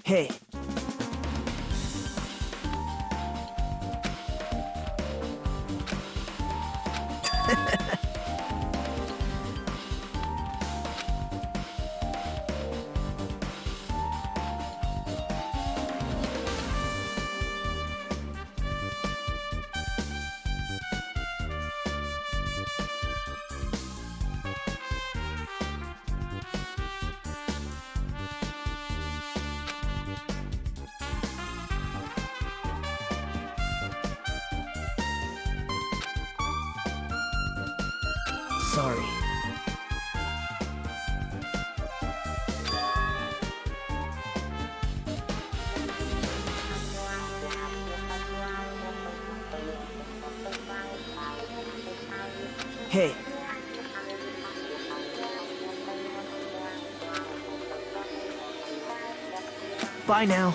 Hey. Sorry. Hey. Bye now.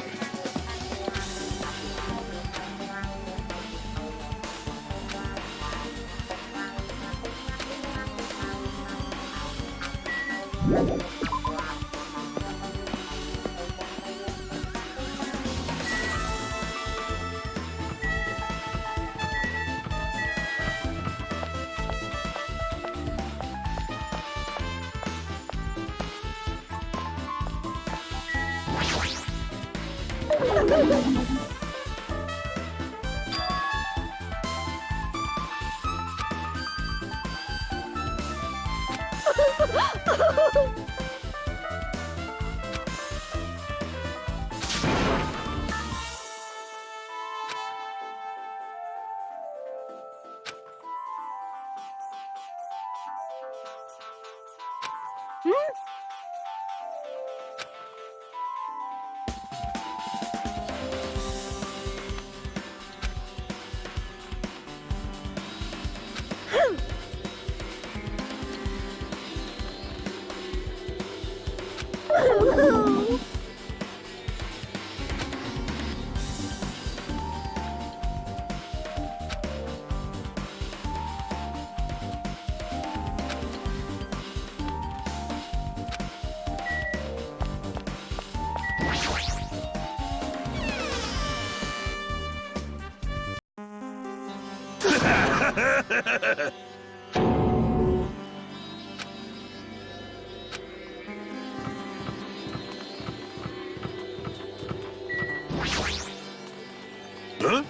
Huh?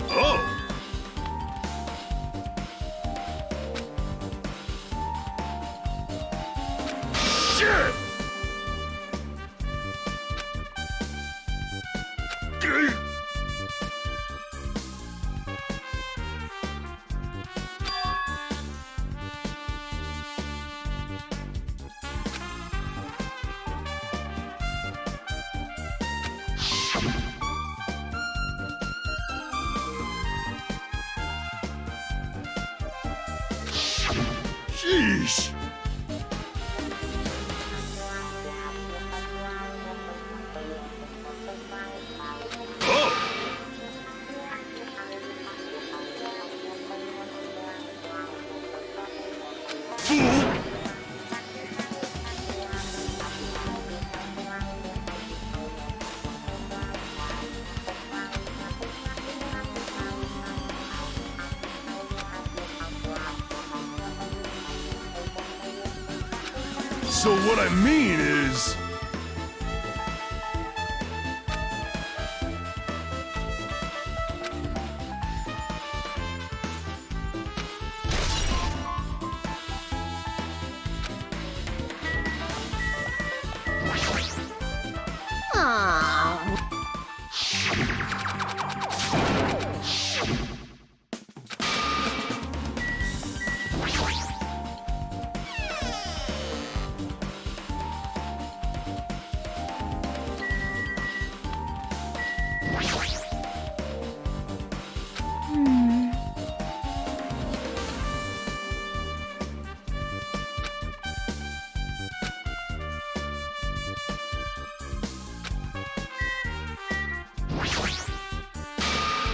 Oh! Shit! Sheesh! Oh! Fool! So what I mean is...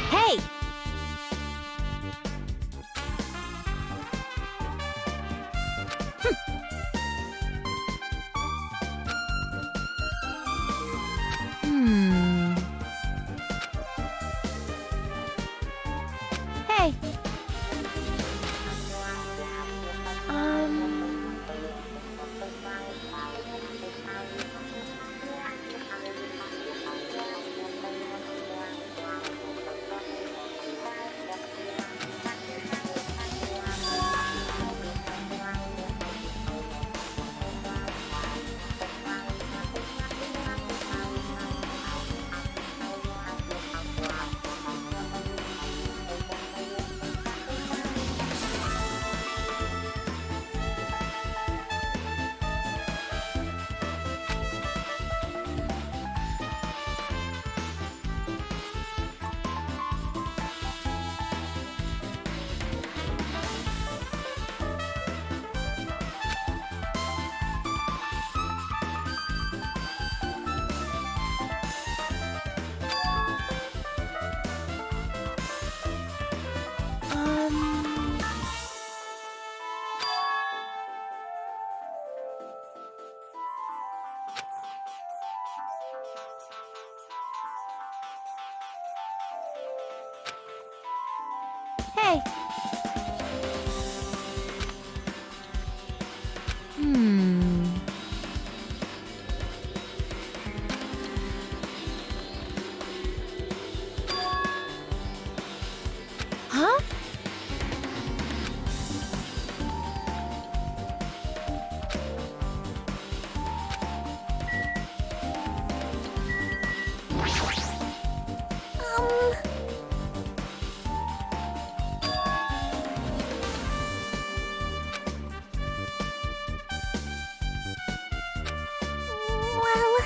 Hey! Hey! Hey! Huh? Well...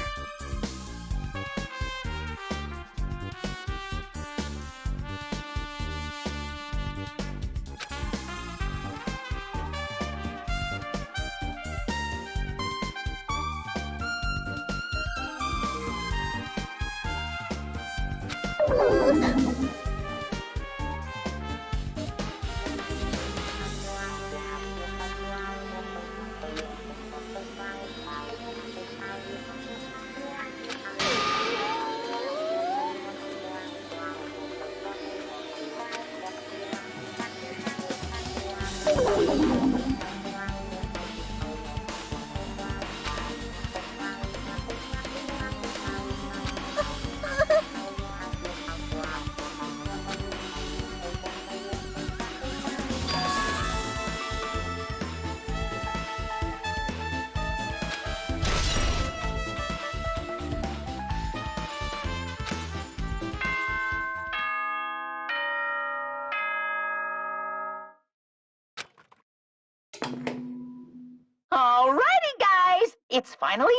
Alrighty, guys! It's finally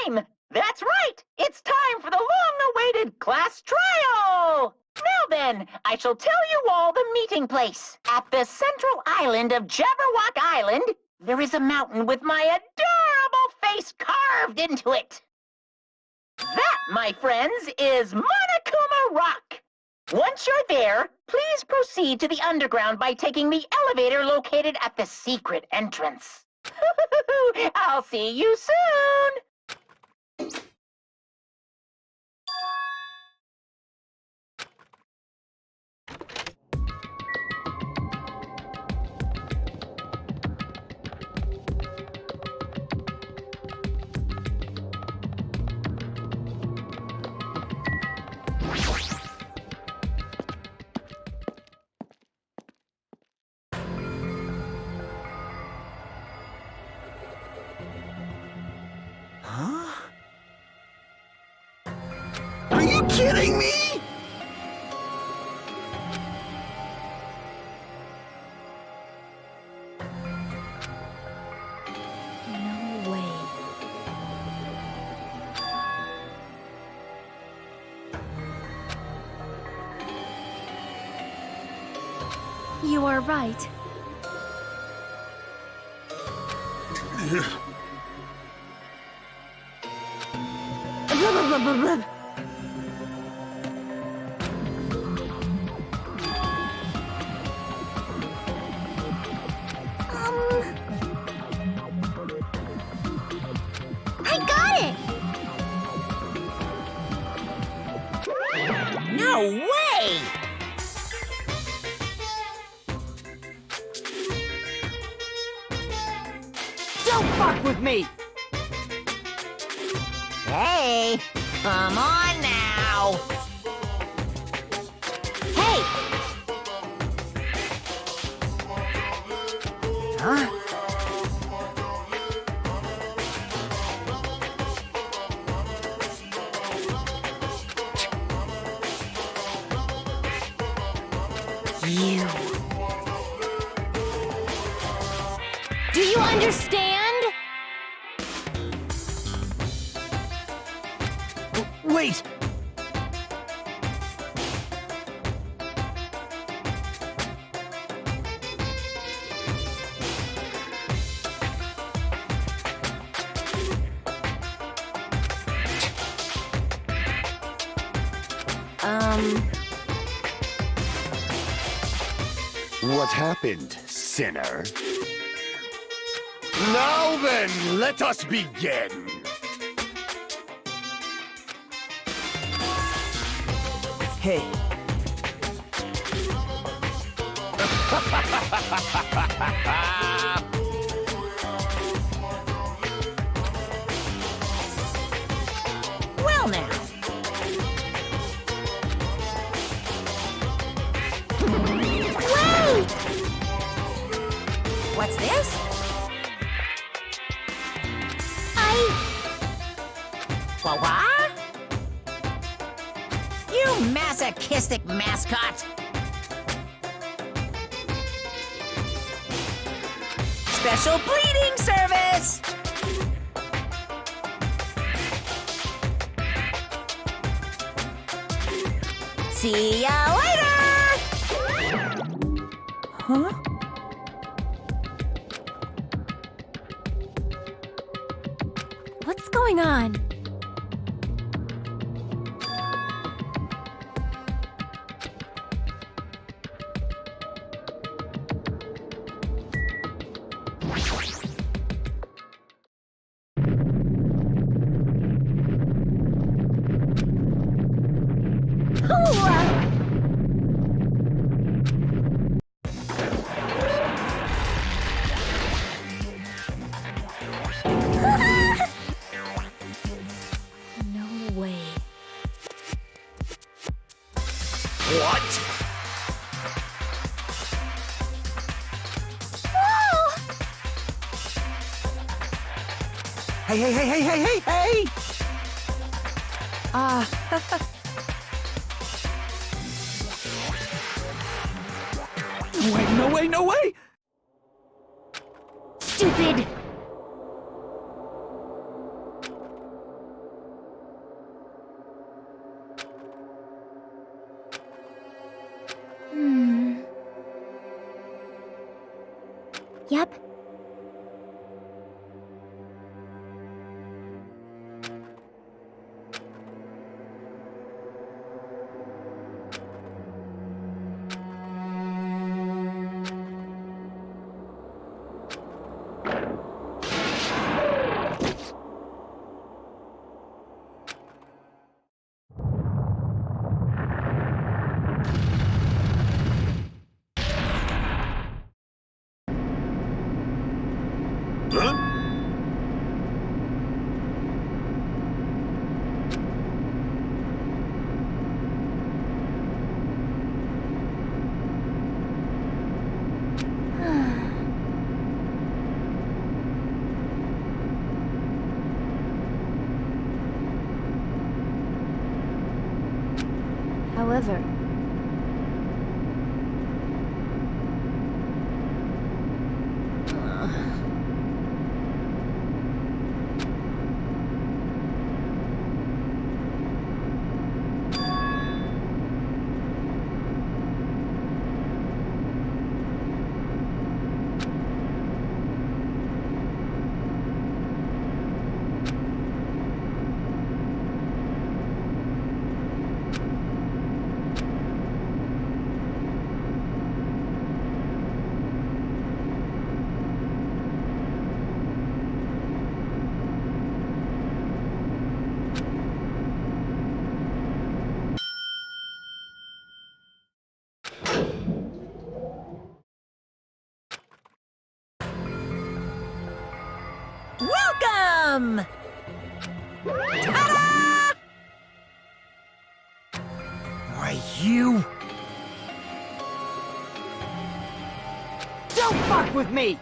time! That's right! It's time for the long-awaited class trial! Now then, I shall tell you all the meeting place. At the central island of Jabberwock Island, there is a mountain with my adorable face carved into it. That, my friends, is Monokuma Rock. Once you're there, please proceed to the underground by taking the elevator located at the secret entrance. I'll see you soon! Are you kidding me? No way. You are right. I got it! No way! Don't fuck with me! Hey, come on now! Hey! Huh? You. Do you understand? Wait! What happened, sinner? Now then, let us begin. Hey. Well now. Wait! What's this? What? You masochistic mascot! Special bleeding service! See ya later! Huh? What's going on? Hey, hey, hey, hey, hey, hey, hey! Wait, no way, no way! Stupid! Yep. Huh? However, Welcome! Ta-da! Why, you... Don't fuck with me!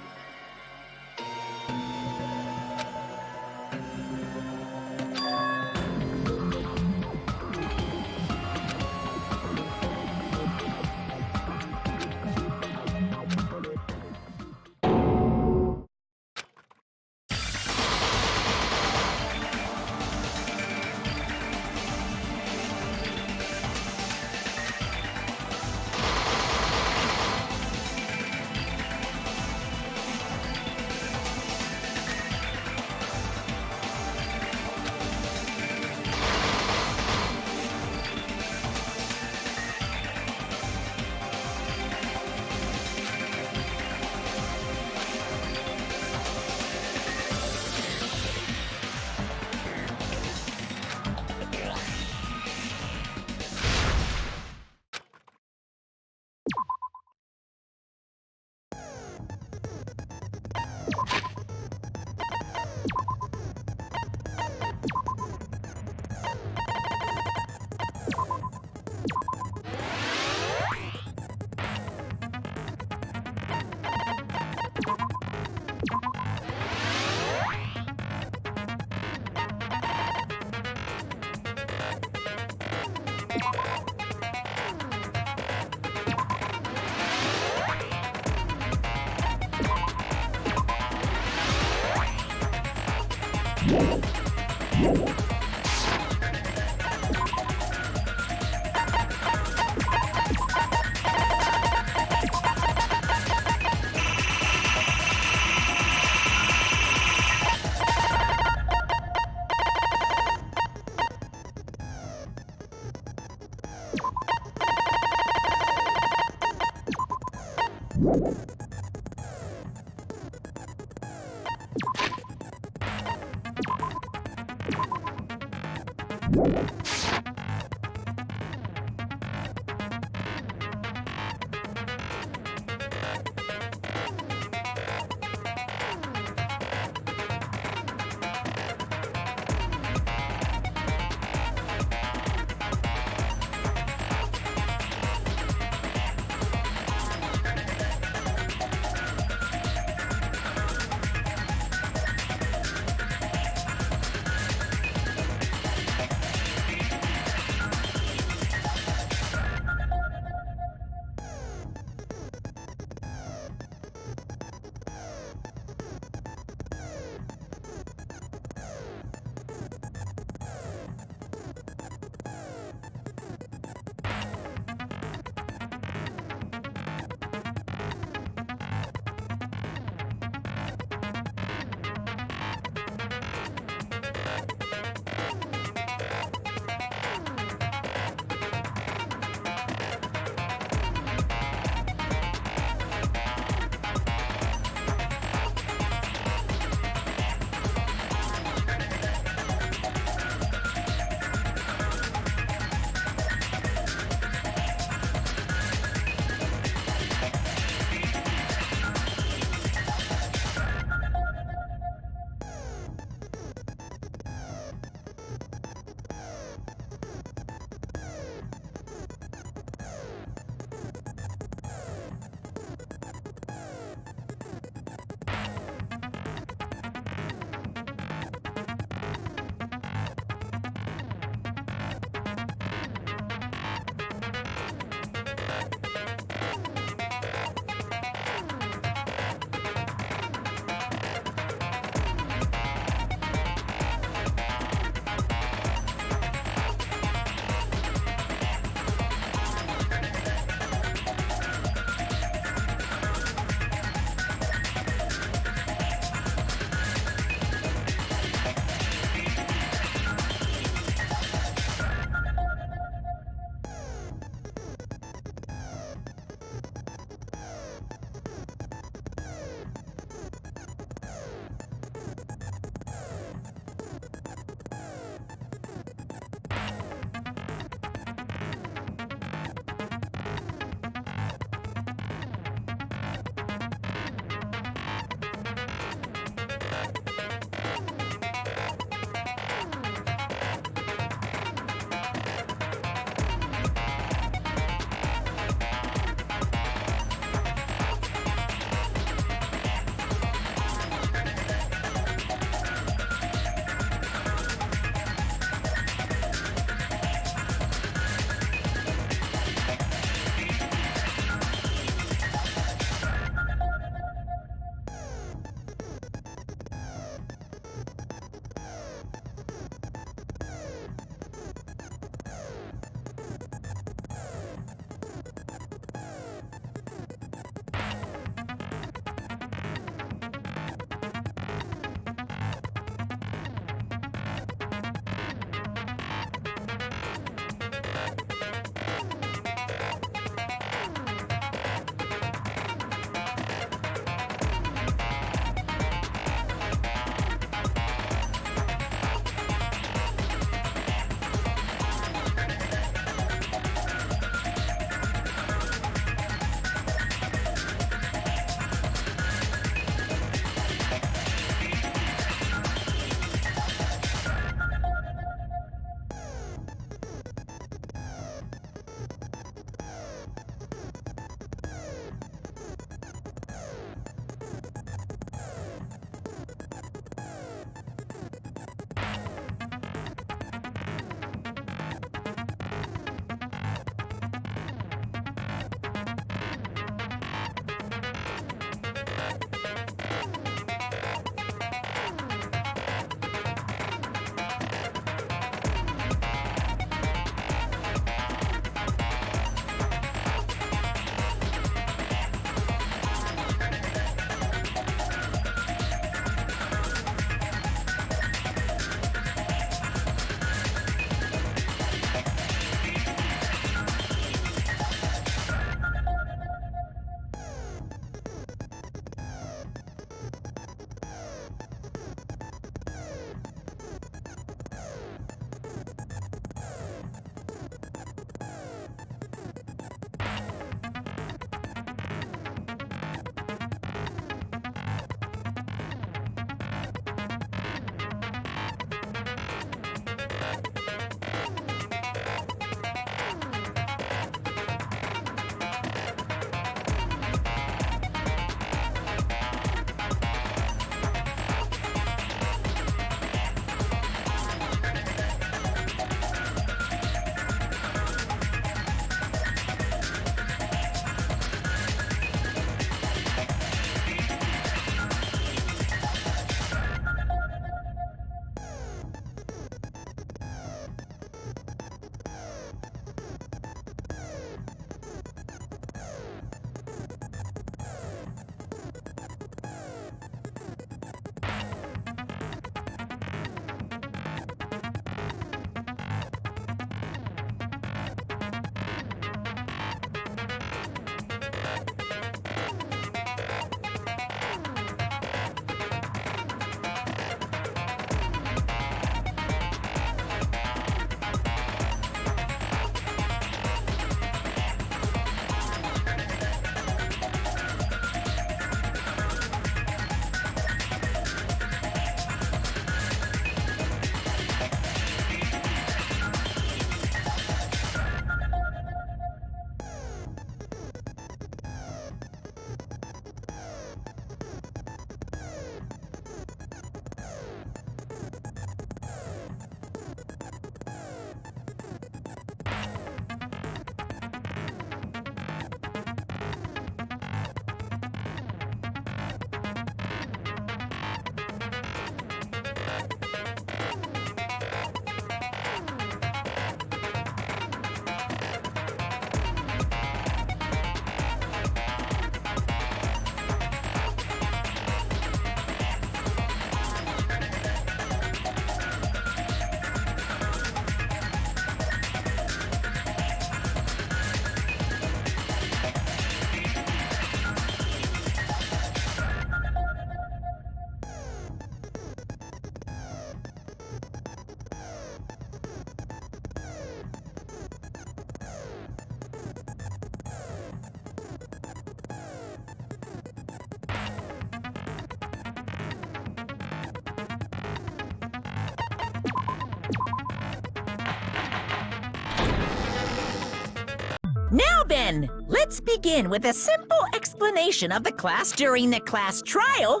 Now then, let's begin with a simple explanation of the class during the class trial.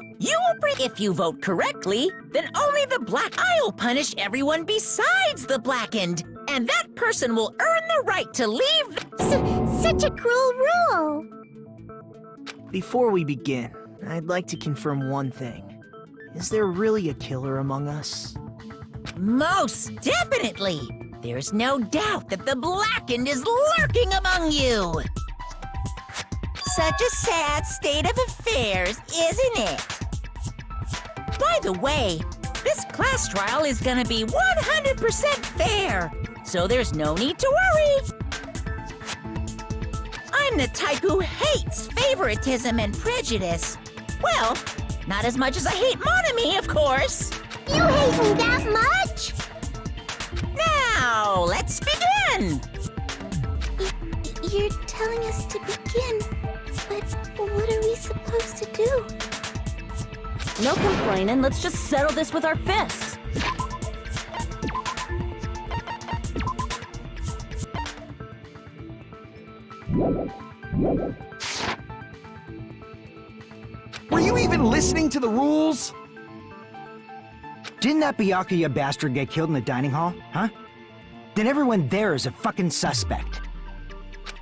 If you vote correctly, then only the black I'll punish everyone besides the blackened, and that person will earn the right to leave. Such a cruel rule. Before we begin, I'd like to confirm one thing. Is there really a killer among us? Most definitely. There's no doubt that the blackened is lurking among you. Such a sad state of affairs, isn't it? By the way, this class trial is gonna be 100% fair, so there's no need to worry. I'm the type who hates favoritism and prejudice. Well, not as much as I hate Monami, of course. You hate me that much? Now, let's begin! You're telling us to begin, but what are we supposed to do? No complaining, let's just settle this with our fists. Were you even listening to the rules? Didn't that Byakuya bastard get killed in the dining hall, huh? Then everyone there is a fucking suspect.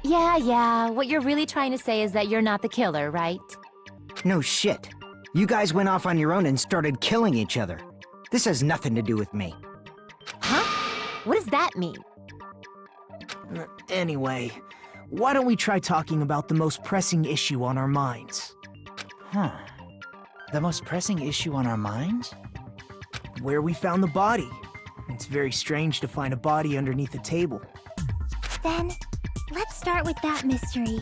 Yeah, what you're really trying to say is that you're not the killer, right? No shit. You guys went off on your own and started killing each other. This has nothing to do with me. Huh? What does that mean? Anyway, why don't we try talking about the most pressing issue on our minds? Huh. The most pressing issue on our minds? Where we found the body. It's very strange to find a body underneath a table. Then, let's start with that mystery.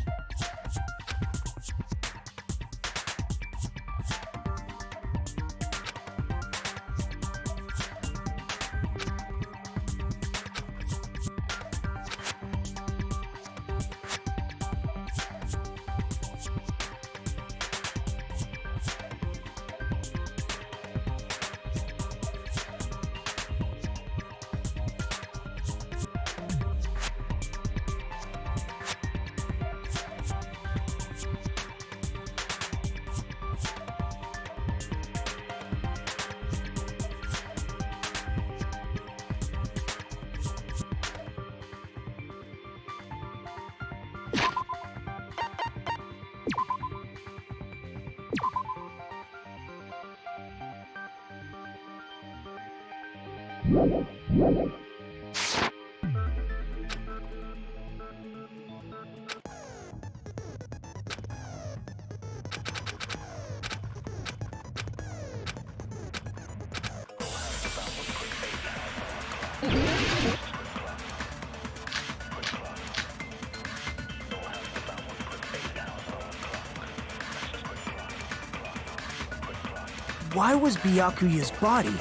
Why was Byakuya's body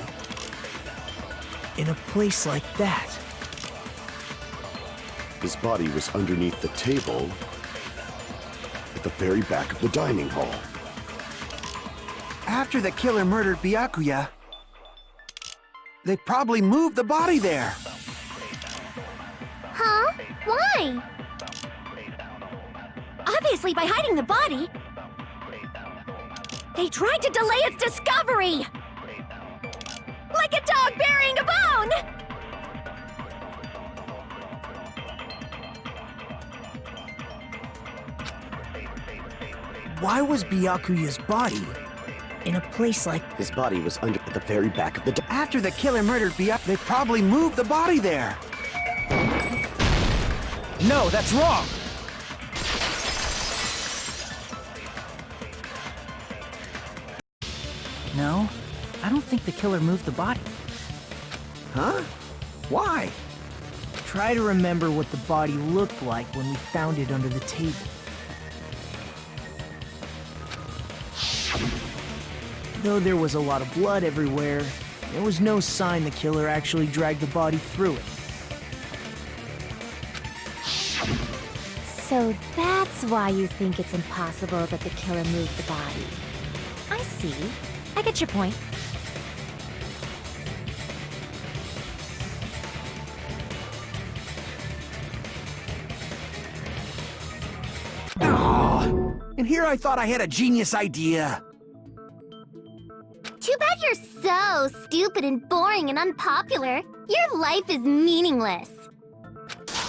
in a place like that? His body was underneath the table at the very back of the dining hall. After the killer murdered Byakuya, they probably moved the body there. Huh? Why? Obviously by hiding the body. They tried to delay its discovery! Like a dog burying a bone! Why was Byakuya's body in a place like... His body was under at the very back of the After the killer murdered Byakuya, they probably moved the body there. No, that's wrong! No, I don't think the killer moved the body. Huh? Why? Try to remember what the body looked like when we found it under the table. Though there was a lot of blood everywhere, there was no sign the killer actually dragged the body through it. So that's why you think it's impossible that the killer moved the body. I see. I get your point. And here I thought I had a genius idea. Too bad you're so stupid and boring and unpopular. Your life is meaningless.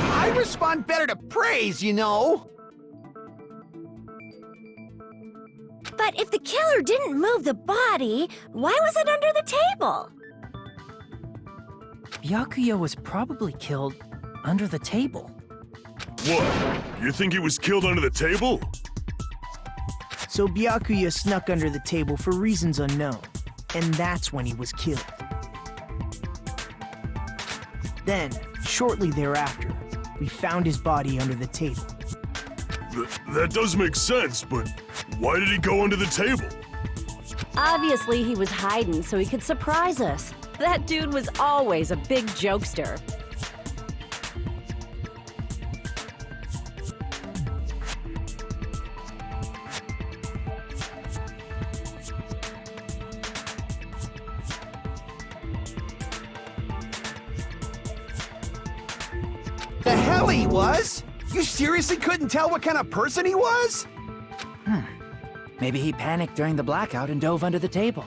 I respond better to praise, you know. But if the killer didn't move the body, why was it under the table? Byakuya was probably killed under the table. What? You think he was killed under the table? So Byakuya snuck under the table for reasons unknown, and that's when he was killed. Then, shortly thereafter, we found his body under the table. That does make sense, but why did he go under the table? Obviously, he was hiding so he could surprise us. That dude was always a big jokester. The hell he was? You seriously couldn't tell what kind of person he was? Maybe he panicked during the blackout and dove under the table.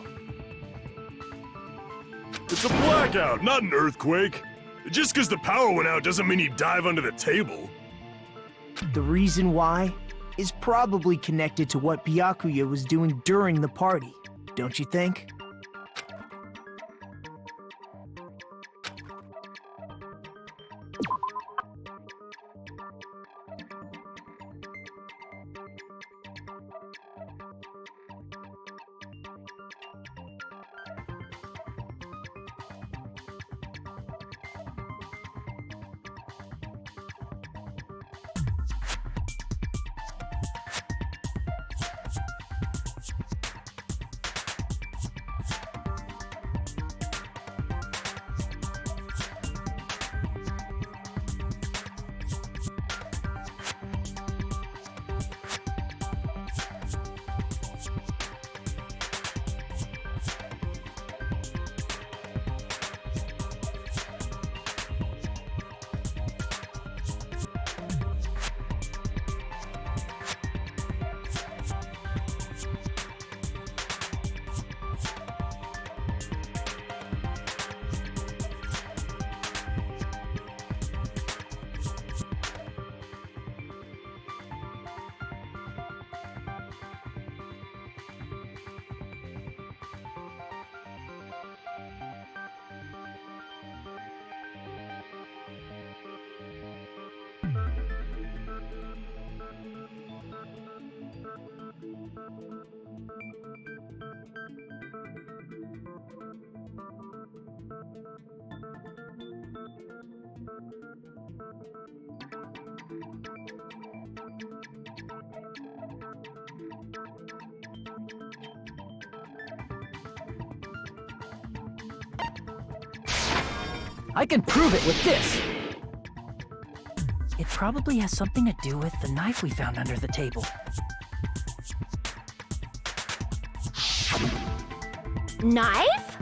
It's a blackout, not an earthquake. Just because the power went out doesn't mean he'd dive under the table. The reason why is probably connected to what Byakuya was doing during the party, don't you think? I can prove it with this! It probably has something to do with the knife we found under the table. Knife?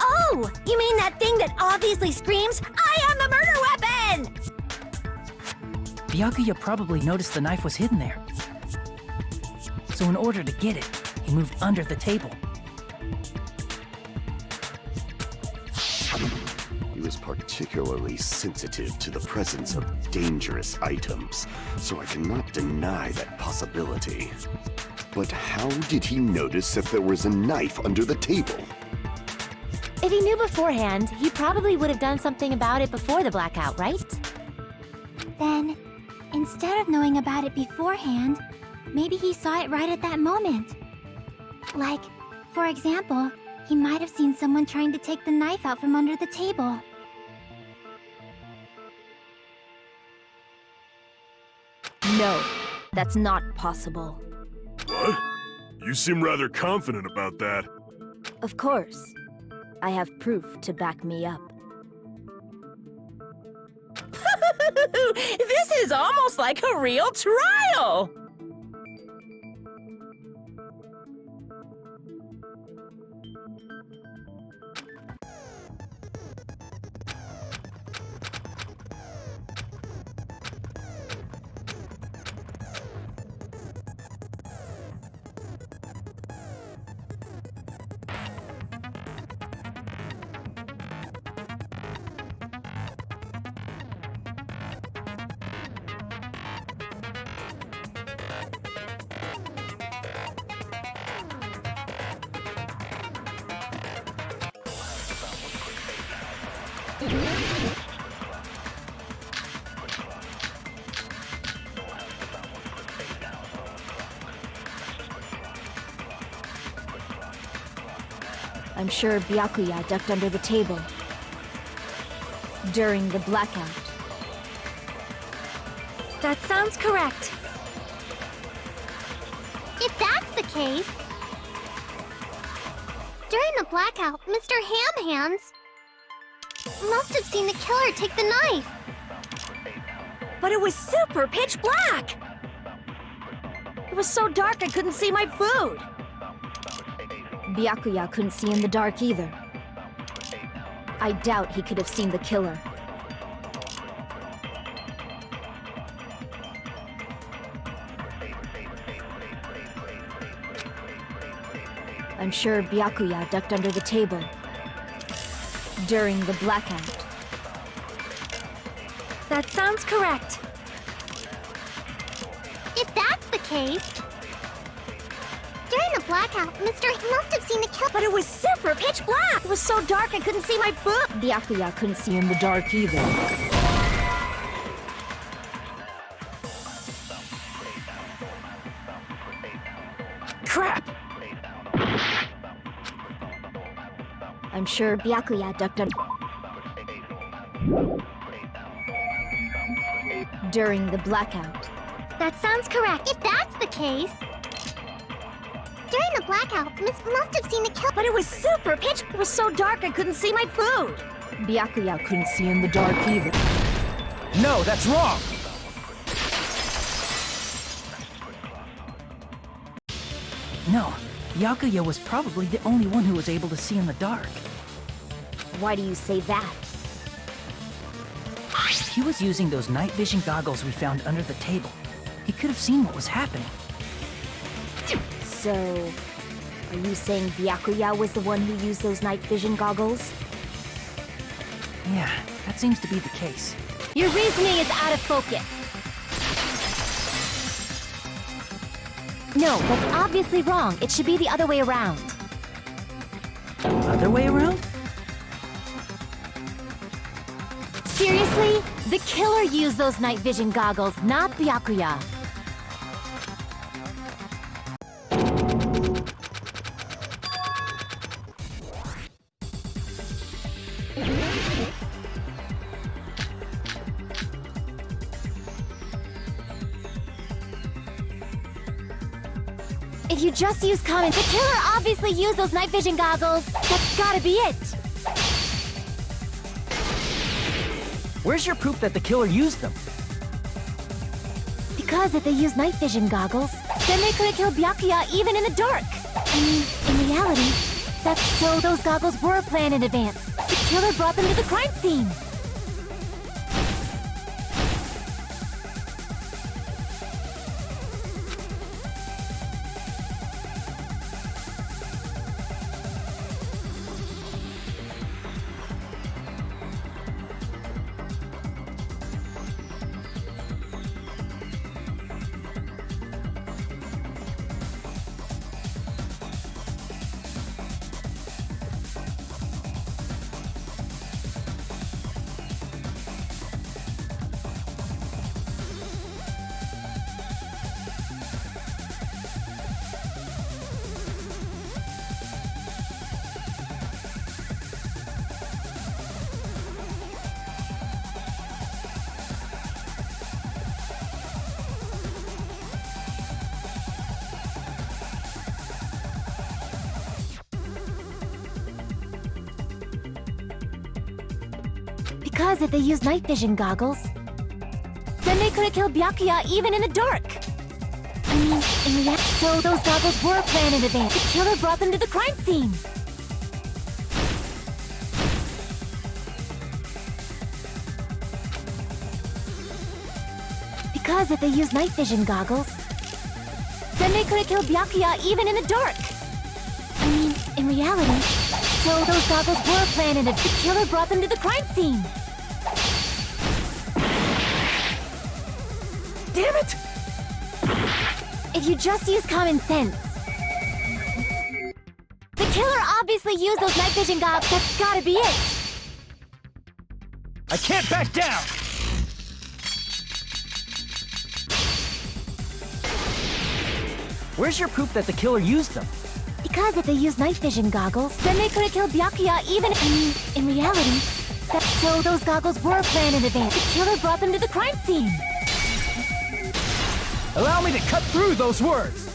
Oh, you mean that thing that obviously screams, "I am the murder weapon"? Byakuya probably noticed the knife was hidden there. So in order to get it, he moved under the table. He was particularly sensitive to the presence of dangerous items, so I cannot deny that possibility. But how did he notice that there was a knife under the table? If he knew beforehand, he probably would have done something about it before the blackout, right? Then, instead of knowing about it beforehand, maybe he saw it right at that moment. Like, for example, he might have seen someone trying to take the knife out from under the table. No, that's not possible. What? You seem rather confident about that. Of course. I have proof to back me up. This is almost like a real trial! I'm sure Byakuya ducked under the table during the blackout. That sounds correct. If that's the case... During the blackout, Mr. Ham Hands must have seen the killer take the knife. But it was super pitch black! It was so dark I couldn't see my food! Byakuya couldn't see in the dark either. I doubt he could have seen the killer. I'm sure Byakuya ducked under the table during the blackout. That sounds correct. If that's the case... During the blackout, Mr. must have seen the killer. But it was super pitch black! It was so dark I couldn't see my food! Byakuya couldn't see in the dark either. Crap! I'm sure Byakuya ducked under... during the blackout. That sounds correct. If that's the case... During the blackout, Miss must have seen the killer. But it was super pitch... It was so dark I couldn't see my food! Byakuya couldn't see in the dark either. No, that's wrong! No, Byakuya was probably the only one who was able to see in the dark. Why do you say that? He was using those night vision goggles we found under the table. He could have seen what was happening. So, are you saying Byakuya was the one who used those night vision goggles? Yeah, that seems to be the case. Your reasoning is out of focus. No, that's obviously wrong. It should be the other way around. Other way around? Seriously? The killer used those night vision goggles, not Byakuya. If you just use common... The killer obviously used those night vision goggles. That's gotta be it. Where's your proof that the killer used them? Because if they used night vision goggles, then they could have killed Byakuya even in the dark. I mean, in reality, that's so those goggles were planned in advance. The killer brought them to the crime scene. Because if they used night vision goggles, then they could have killed Byakuya even in the dark. I mean, in reality, so those goggles were planned in advance. The killer brought them to the crime scene. Because if they used night vision goggles, then they could have killed Byakuya even in the dark. I mean, in reality, so those goggles were planned in advance. The killer brought them to the crime scene. Damn it! If you just use common sense. The killer obviously used those night vision goggles. That's gotta be it. I can't back down! Where's your proof that the killer used them? Because if they used night vision goggles, then they could have killed Byakuya even in reality. So those goggles were planned in advance. The killer brought them to the crime scene. Allow me to cut through those words!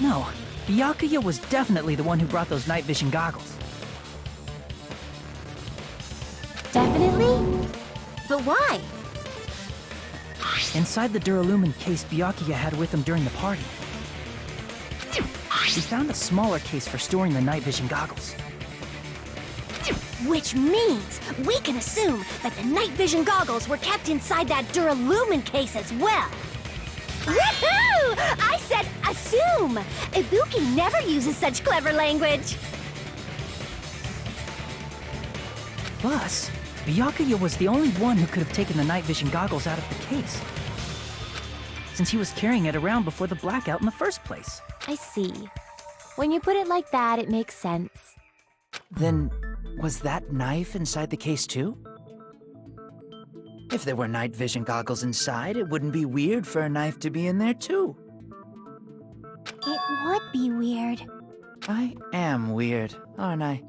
No, Byakuya was definitely the one who brought those night vision goggles. Definitely? But why? Inside the Duralumin case Byakuya had with him during the party, we found a smaller case for storing the night vision goggles. Which means we can assume that the night vision goggles were kept inside that Duralumin case as well. Woohoo! I said assume! Ibuki never uses such clever language. Plus, Byakuya was the only one who could have taken the night vision goggles out of the case, since he was carrying it around before the blackout in the first place. I see. When you put it like that, it makes sense. Then, was that knife inside the case too? If there were night vision goggles inside, it wouldn't be weird for a knife to be in there too. It would be weird. I am weird, aren't I?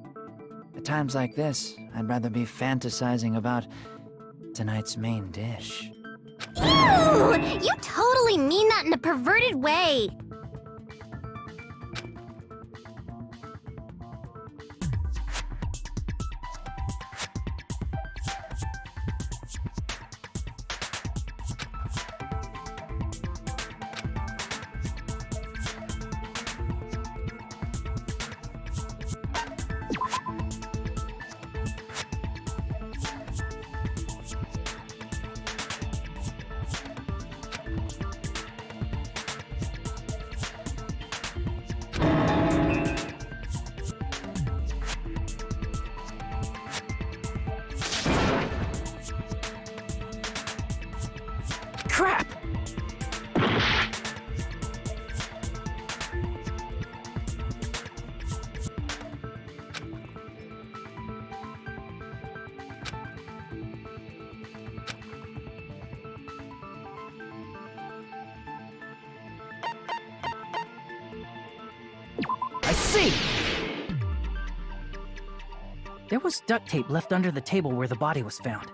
At times like this, I'd rather be fantasizing about tonight's main dish. Ew! You totally mean that in a perverted way. Crap! I see! There was duct tape left under the table where the body was found.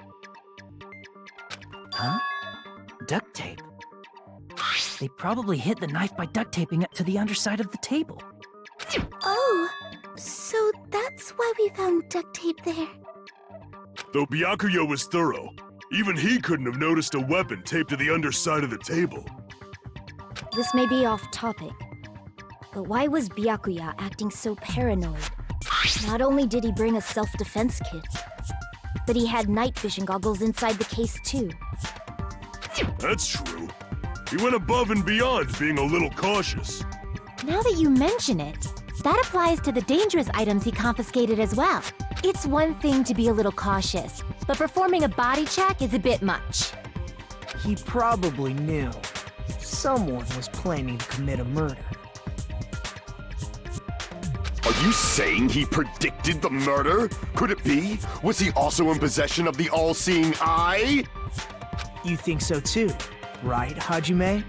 Huh? Duct tape? They probably hid the knife by duct taping it to the underside of the table. Oh, so that's why we found duct tape there. Though Byakuya was thorough, even he couldn't have noticed a weapon taped to the underside of the table. This may be off topic, but why was Byakuya acting so paranoid? Not only did he bring a self-defense kit, but he had night vision goggles inside the case too. That's true. He went above and beyond being a little cautious. Now that you mention it, that applies to the dangerous items he confiscated as well. It's one thing to be a little cautious, but performing a body check is a bit much. He probably knew. Someone was planning to commit a murder. Are you saying he predicted the murder? Could it be? Was he also in possession of the all-seeing eye? You think so too, right, Hajime?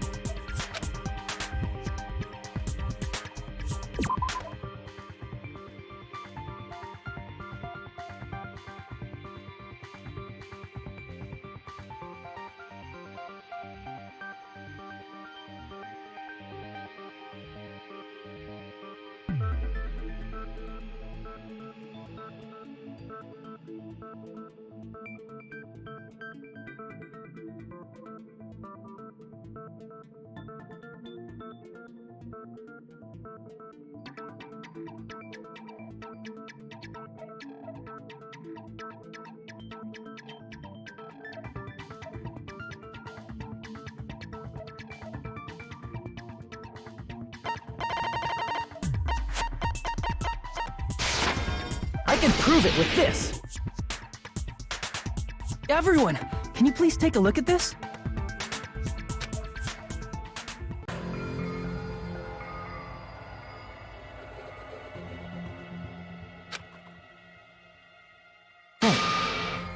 I can prove it with this! Everyone, can you please take a look at this?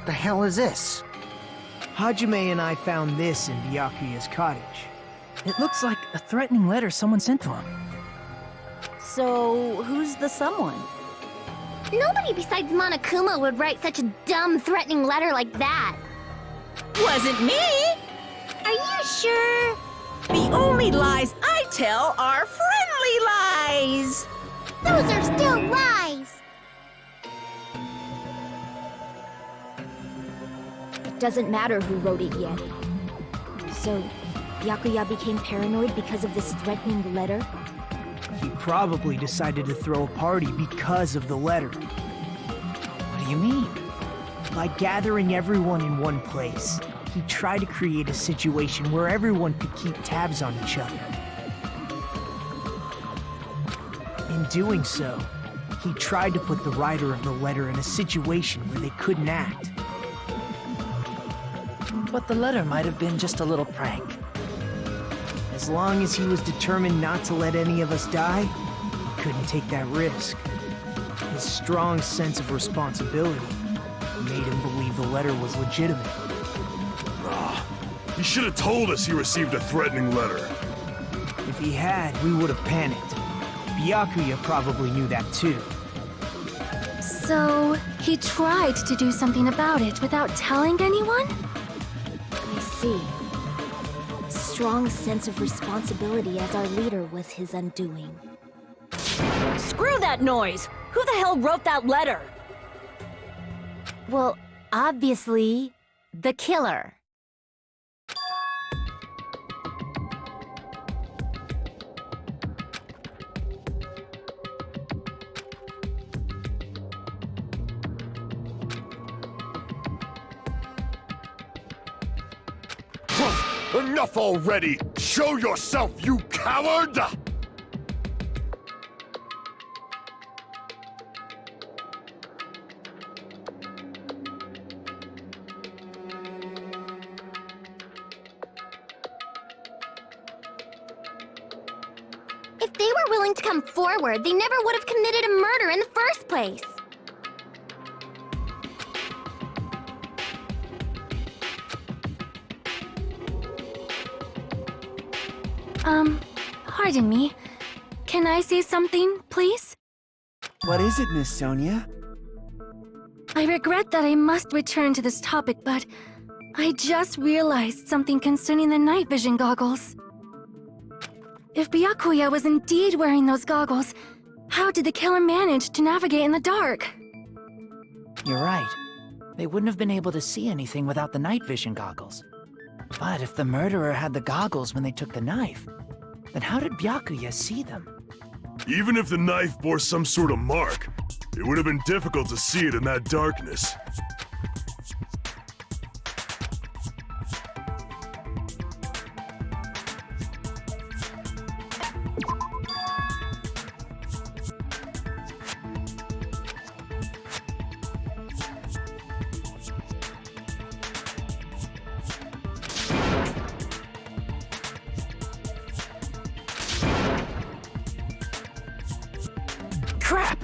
The hell is this? Hajime and I found this in Byakuya's cottage. It looks like a threatening letter someone sent to him. So, who's the someone? Nobody besides Monokuma would write such a dumb, threatening letter like that. Wasn't me! Are you sure? The only lies I tell are friendly lies! Those are still lies. It doesn't matter who wrote it yet. So, Byakuya became paranoid because of this threatening letter? He probably decided to throw a party because of the letter. What do you mean? By gathering everyone in one place, he tried to create a situation where everyone could keep tabs on each other. In doing so, he tried to put the writer of the letter in a situation where they couldn't act. But the letter might have been just a little prank. As long as he was determined not to let any of us die, he couldn't take that risk. His strong sense of responsibility made him believe the letter was legitimate. He should have told us he received a threatening letter. If he had, we would have panicked. Byakuya probably knew that too. So, he tried to do something about it without telling anyone? I see. Strong sense of responsibility as our leader was his undoing. Screw that noise! Who the hell wrote that letter? Well, obviously, the killer. Enough already! Show yourself, you coward! If they were willing to come forward, they never would have committed a murder in the first place. Pardon me. Can I say something, please? What is it, Miss Sonia? I regret that I must return to this topic, but I just realized something concerning the night vision goggles. If Byakuya was indeed wearing those goggles, how did the killer manage to navigate in the dark? You're right. They wouldn't have been able to see anything without the night vision goggles. But if the murderer had the goggles when they took the knife, then how did Byakuya see them? Even if the knife bore some sort of mark, it would have been difficult to see it in that darkness. Crap!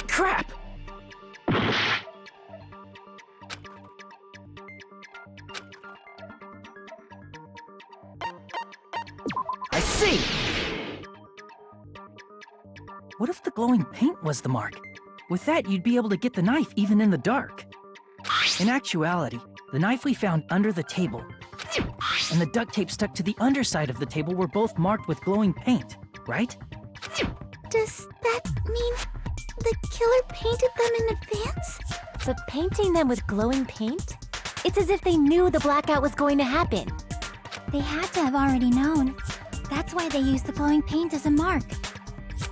Crap! I see! What if the glowing paint was the mark? With that, you'd be able to get the knife even in the dark. In actuality, the knife we found under the table and the duct tape stuck to the underside of the table were both marked with glowing paint, right? Does that mean the killer painted them in advance? But painting them with glowing paint? It's as if they knew the blackout was going to happen. They had to have already known. That's why they used the glowing paint as a mark.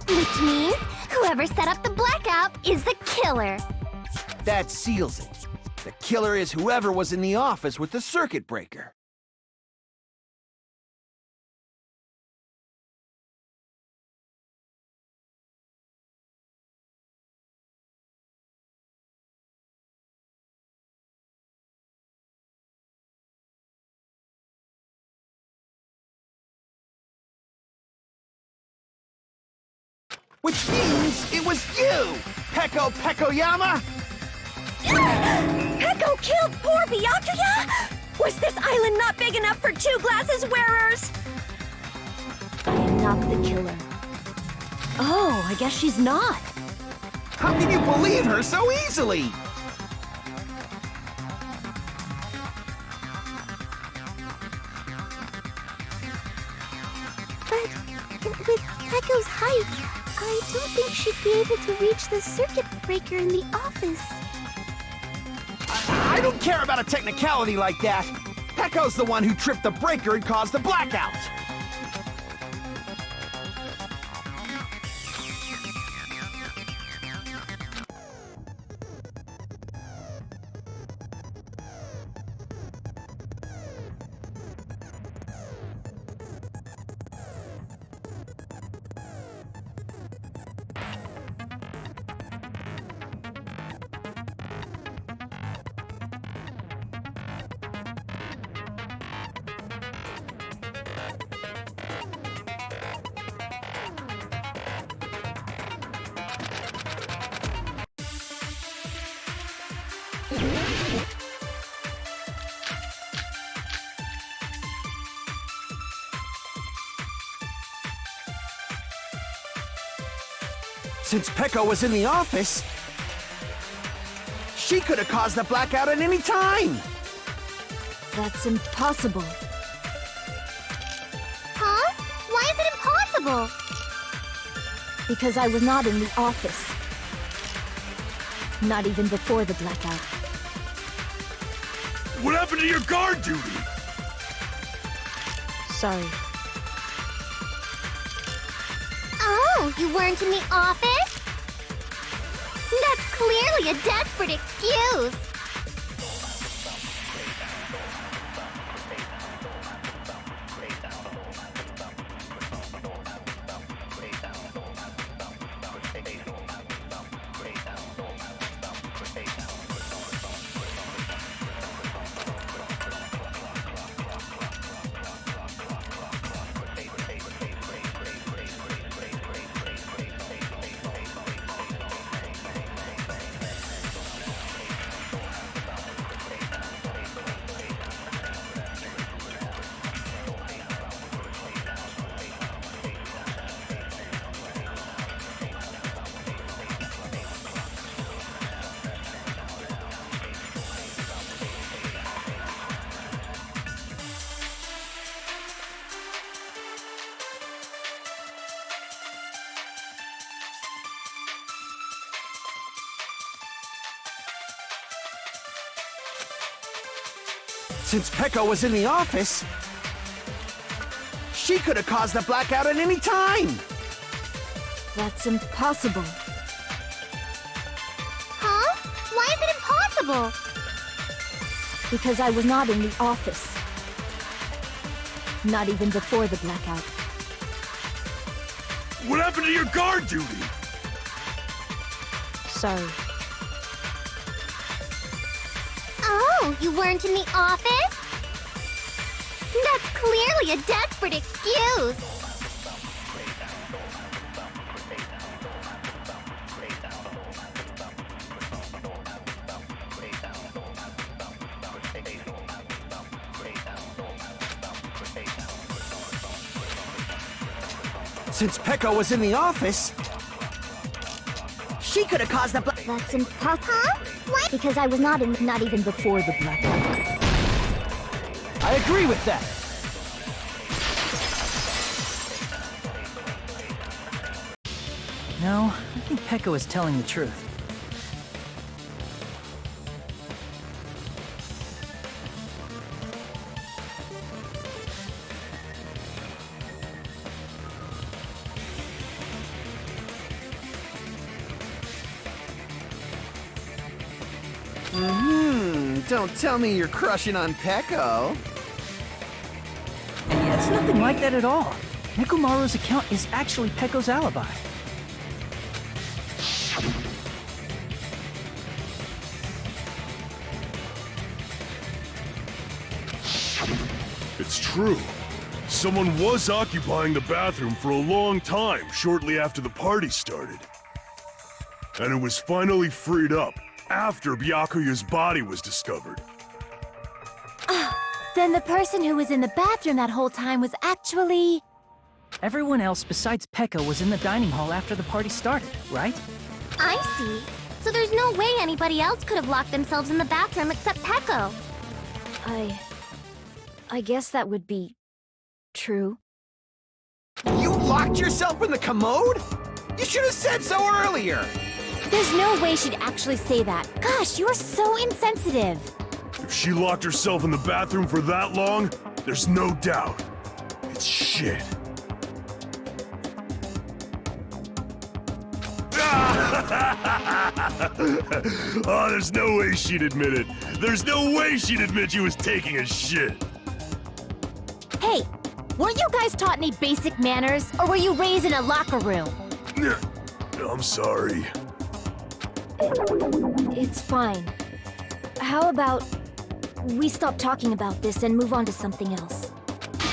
Which means whoever set up the blackout is the killer. That seals it. The killer is whoever was in the office with the circuit breaker. Which means it was you, Peko Pekoyama! Peko killed poor Byakuya? Was this island not big enough for 2 glasses wearers? I am not the killer. Oh, I guess she's not. How can you believe her so easily? But with Peko's height, I don't think she'd be able to reach the circuit breaker in the office. I don't care about a technicality like that. Peko's the one who tripped the breaker and caused the blackout. Since Peko was in the office, she could have caused the blackout at any time. That's impossible. Huh? Why is it impossible? Because I was not in the office. Not even before the blackout. What happened to your guard duty? Sorry. Oh, you weren't in the office? That's clearly a desperate excuse. Since Peko was in the office, she could have caused the blackout at any time. That's impossible. Huh? Why is it impossible? Because I was not in the office. Not even before the blackout. What happened to your guard duty? Sorry. Oh, you weren't in the office? That's clearly a desperate excuse. Since Peko was in the office, she could have caused the That's impossible. Huh? Why? Because I was not even before the blackout. I agree with that. No, I think Peko is telling the truth. Don't tell me you're crushing on Peko. It's nothing like that at all. Nekomaru's account is actually Peko's alibi. It's true. Someone was occupying the bathroom for a long time shortly after the party started. And it was finally freed up after Byakuya's body was discovered. Then the person who was in the bathroom that whole time was actually... Everyone else besides Peko was in the dining hall after the party started, right? I see. So there's no way anybody else could have locked themselves in the bathroom except Peko. I guess that would be true. You locked yourself in the commode? You should have said so earlier! There's no way she'd actually say that. Gosh, you are so insensitive. If she locked herself in the bathroom for that long, there's no doubt. It's shit. Oh, there's no way she'd admit it. There's no way she'd admit she was taking a shit. Hey, weren't you guys taught any basic manners, or were you raised in a locker room? I'm sorry. It's fine. How about we stop talking about this and move on to something else?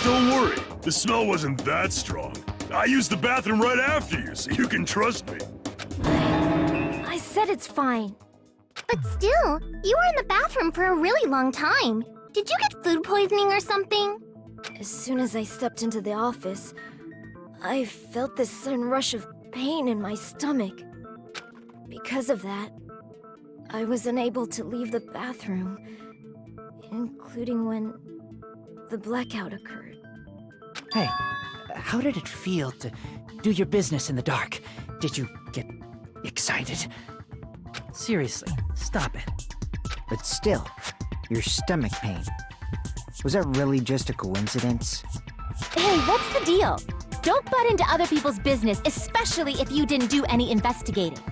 Don't worry, the smell wasn't that strong. I used the bathroom right after you, so you can trust me. I said it's fine. But still, you were in the bathroom for a really long time. Did you get food poisoning or something? As soon as I stepped into the office, I felt this sudden rush of pain in my stomach. Because of that, I was unable to leave the bathroom, including when the blackout occurred. Hey, how did it feel to do your business in the dark? Did you get excited? Seriously, stop it. But still, your stomach pain. Was that really just a coincidence? Hey, what's the deal? Don't butt into other people's business, especially if you didn't do any investigating.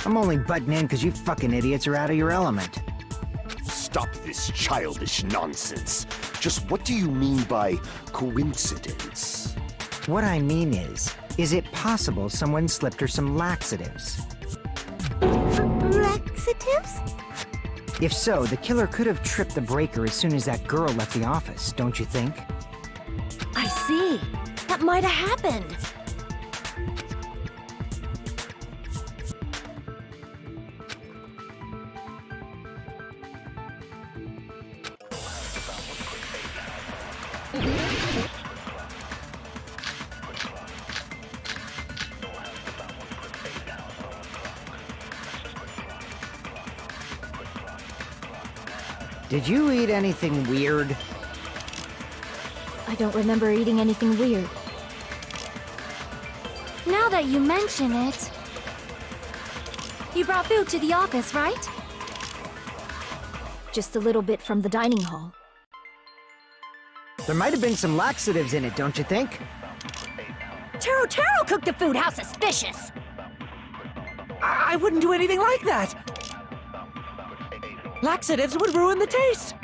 I'm only butting in because you fucking idiots are out of your element. Stop this childish nonsense. Just what do you mean by coincidence? What I mean is it possible someone slipped her some laxatives? Laxatives? If so, the killer could have tripped the breaker as soon as that girl left the office, don't you think? I see. That might have happened. Did you eat anything weird? I don't remember eating anything weird. Now that you mention it... You brought food to the office, right? Just a little bit from the dining hall. There might have been some laxatives in it, don't you think? Taro cooked the food. How suspicious! I wouldn't do anything like that! Laxatives would ruin the taste!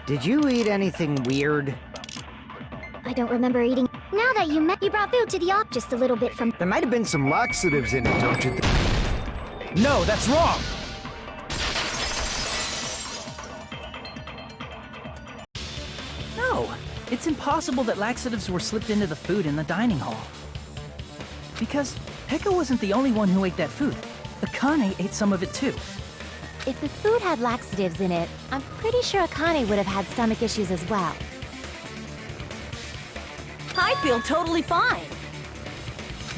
Did you eat anything weird? I don't remember eating. Now that you brought food to the op just a little bit from. There might have been some laxatives in it, don't you think? No, that's wrong! No, it's impossible that laxatives were slipped into the food in the dining hall. Because Pekka wasn't the only one who ate that food. Akane ate some of it too. If the food had laxatives in it, I'm pretty sure Akane would have had stomach issues as well. I feel totally fine.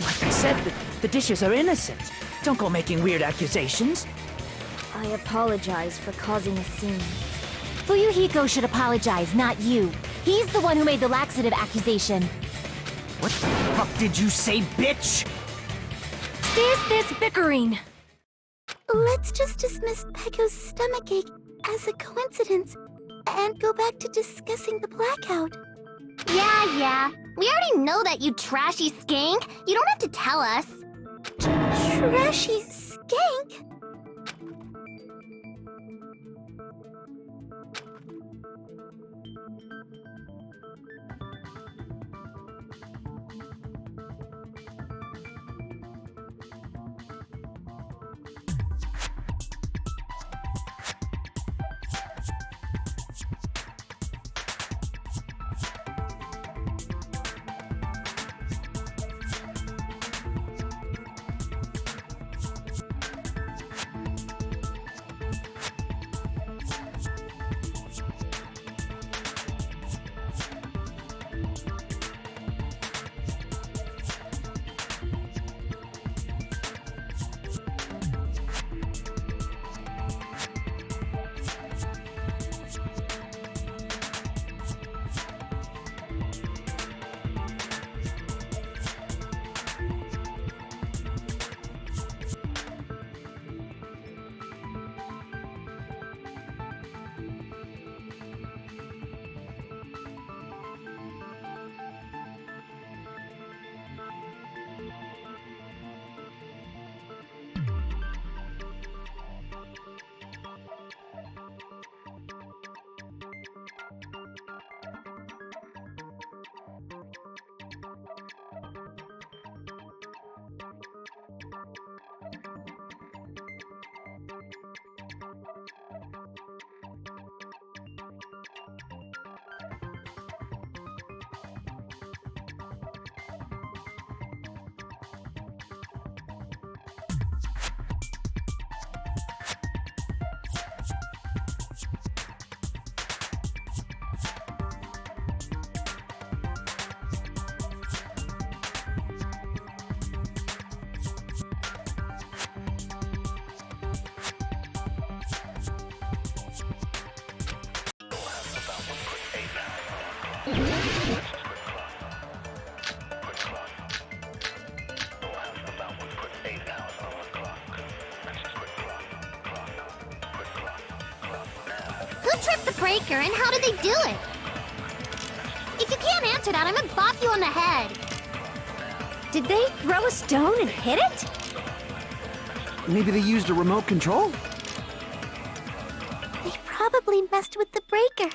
Like I said, the dishes are innocent. Don't go making weird accusations. I apologize for causing a scene. Fuyuhiko should apologize, not you. He's the one who made the laxative accusation. What the fuck did you say, bitch? Cease this bickering! Let's just dismiss Pekko's stomachache as a coincidence and go back to discussing the blackout. Yeah. We already know that, you trashy skank. You don't have to tell us. Trashy skank? Who tripped the breaker and how did they do it? If you can't answer that, I'm gonna bop you on the head. Did they throw a stone and hit it? Maybe they used a remote control? They probably messed with the breaker.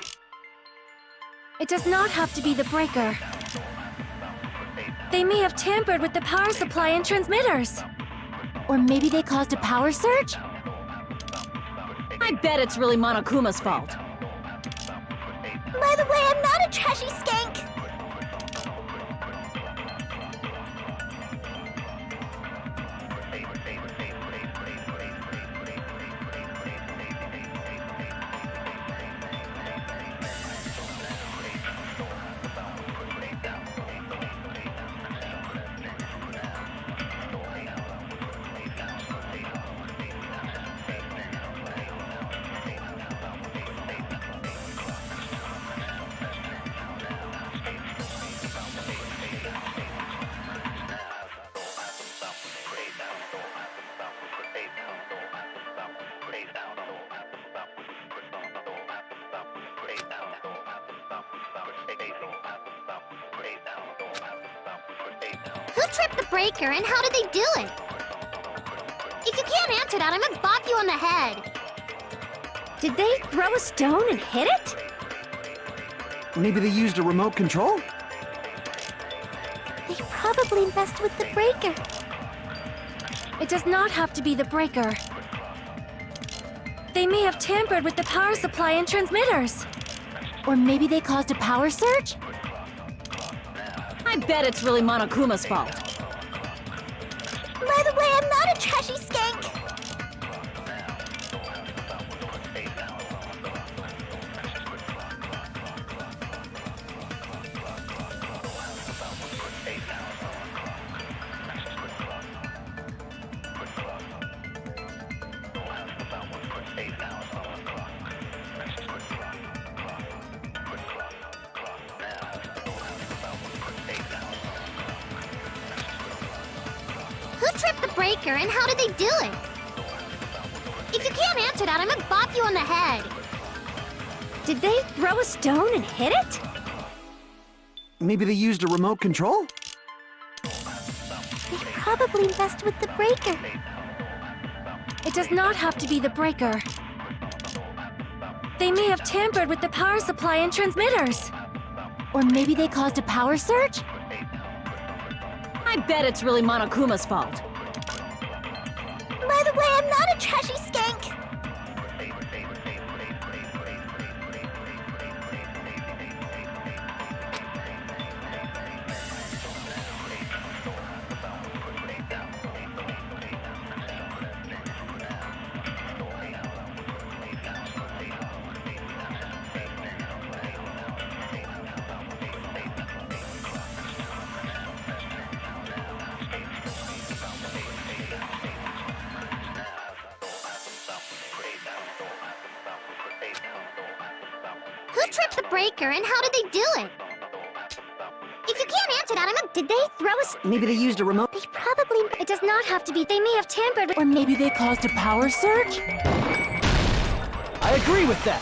It does not have to be the breaker. They may have tampered with the power supply and transmitters. Or maybe they caused a power surge? I bet it's really Monokuma's fault. By the way, I'm not a trashy skank! Who tripped the breaker and how did they do it? If you can't answer that, I'm gonna bop you on the head. Did they throw a stone and hit it? Maybe they used a remote control? They probably messed with the breaker. It does not have to be the breaker. They may have tampered with the power supply and transmitters. Or maybe they caused a power surge? I bet it's really Monokuma's fault. By the way, I'm not a trashy skank. Who tripped the breaker and how did they do it? If you can't answer that, I'm gonna bop you on the head. Did they throw a stone and hit it? Maybe they used a remote control? They probably messed with the breaker. It does not have to be the breaker. They may have tampered with the power supply and transmitters. Or maybe they caused a power surge? I bet it's really Monokuma's fault. By the way, I'm not a trashy skank. Who tripped the breaker and how did they do it? If you can't answer that, I'm gonna... Did they throw a... Maybe they used a remote... They probably... It does not have to be. They may have tampered with... Or maybe they caused a power surge? I agree with that.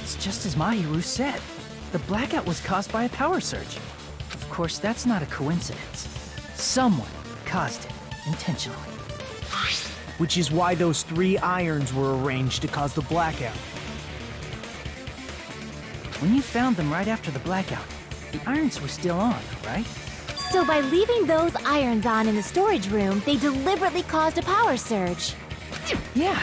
It's just as Mahiru said. The blackout was caused by a power surge. Of course, that's not a coincidence. Someone caused it intentionally. Which is why those 3 irons were arranged to cause the blackout. When you found them right after the blackout, the irons were still on, right? So by leaving those irons on in the storage room, they deliberately caused a power surge. Yeah.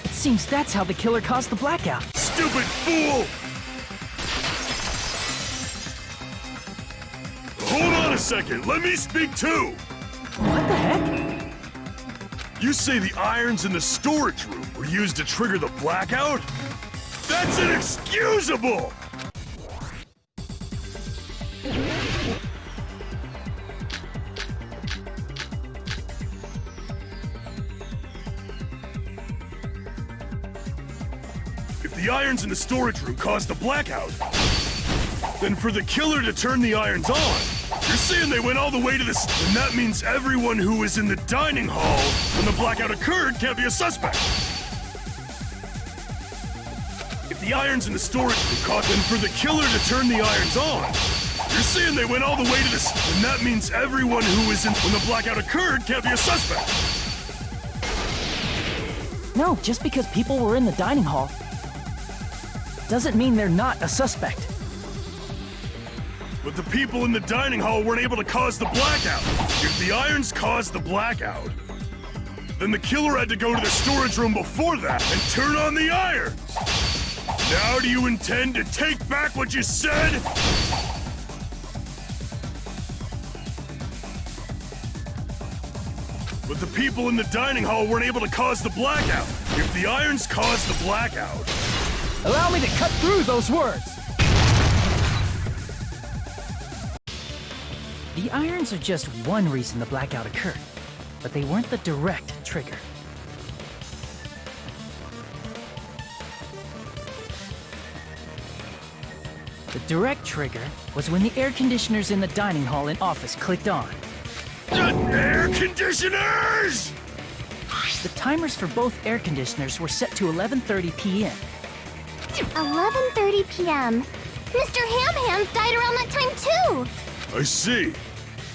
It seems that's how the killer caused the blackout. Stupid fool! Hold on a second, let me speak too! What the heck? You say the irons in the storage room were used to trigger the blackout? That's inexcusable! If the irons in the storage room caused the blackout, then for the killer to turn the irons on, you're saying they went all the way to this, and that means everyone who was in the dining hall when the blackout occurred can't be a suspect. If the irons in the storage room caused, then for the killer to turn the irons on, you're saying they went all the way to this, and that means everyone who was in when the blackout occurred can't be a suspect. No, just because people were in the dining hall doesn't mean they're not a suspect. But the people in the dining hall weren't able to cause the blackout. If the irons caused the blackout, then the killer had to go to the storage room before that and turn on the irons. Now do you intend to take back what you said? But the people in the dining hall weren't able to cause the blackout. If the irons caused the blackout... Allow me to cut through those words! The irons are just one reason the blackout occurred, but they weren't the direct trigger. The direct trigger was when the air conditioners in the dining hall and office clicked on. Air conditioners! The timers for both air conditioners were set to 11:30 p.m. 11:30 p.m. Mr. Ham-Hands died around that time too! I see.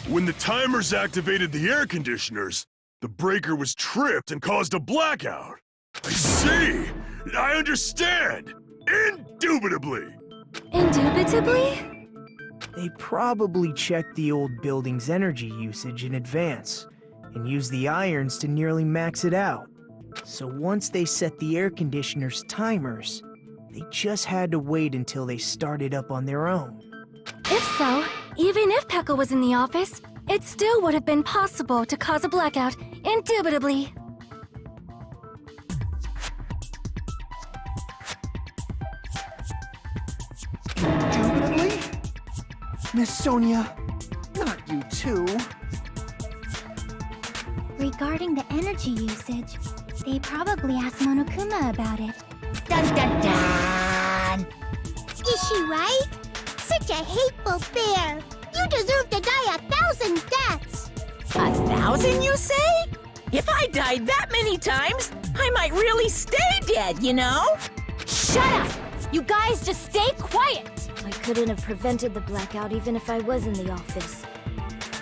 When the timers activated the air conditioners, the breaker was tripped and caused a blackout. I see! I understand! Indubitably! Indubitably? They probably checked the old building's energy usage in advance and used the irons to nearly max it out. So once they set the air conditioner's timers, they just had to wait until they started up on their own. If so, even if Pekka was in the office, it still would have been possible to cause a blackout, indubitably. Indubitably? Miss Sonia, not you too. Regarding the energy usage, they probably asked Monokuma about it. Dun dun dun! Is she right? Such a hateful bear. You deserve to die 1,000 deaths. 1,000, you say? If I died that many times, I might really stay dead, you know? Shut up! You guys just stay quiet! I couldn't have prevented the blackout even if I was in the office.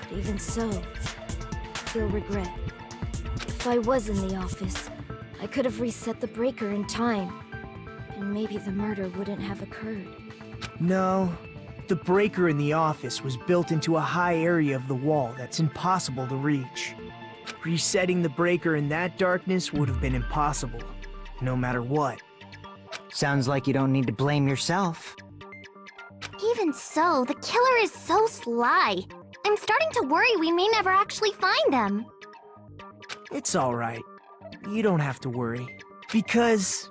But even so, I feel regret. If I was in the office, I could have reset the breaker in time. And maybe the murder wouldn't have occurred. No, the breaker in the office was built into a high area of the wall that's impossible to reach. Resetting the breaker in that darkness would have been impossible, no matter what. Sounds like you don't need to blame yourself. Even so, the killer is so sly. I'm starting to worry we may never actually find them. It's alright. You don't have to worry. Because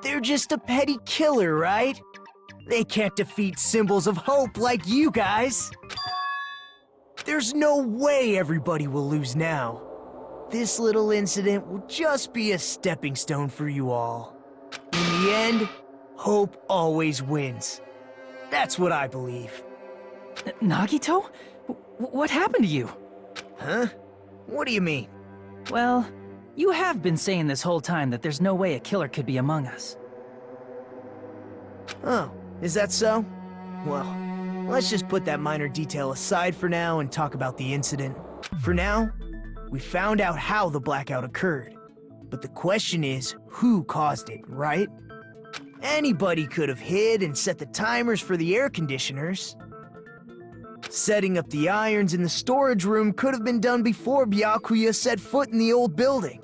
they're just a petty killer, right? They can't defeat symbols of hope like you guys. There's no way everybody will lose now. This little incident will just be a stepping stone for you all. In the end, hope always wins. That's what I believe. Nagito? What happened to you? Huh? What do you mean? Well, you have been saying this whole time that there's no way a killer could be among us. Oh, is that so? Well, let's just put that minor detail aside for now and talk about the incident. For now, we found out how the blackout occurred. But the question is, who caused it, right? Anybody could have hid and set the timers for the air conditioners. Setting up the irons in the storage room could have been done before Byakuya set foot in the old building.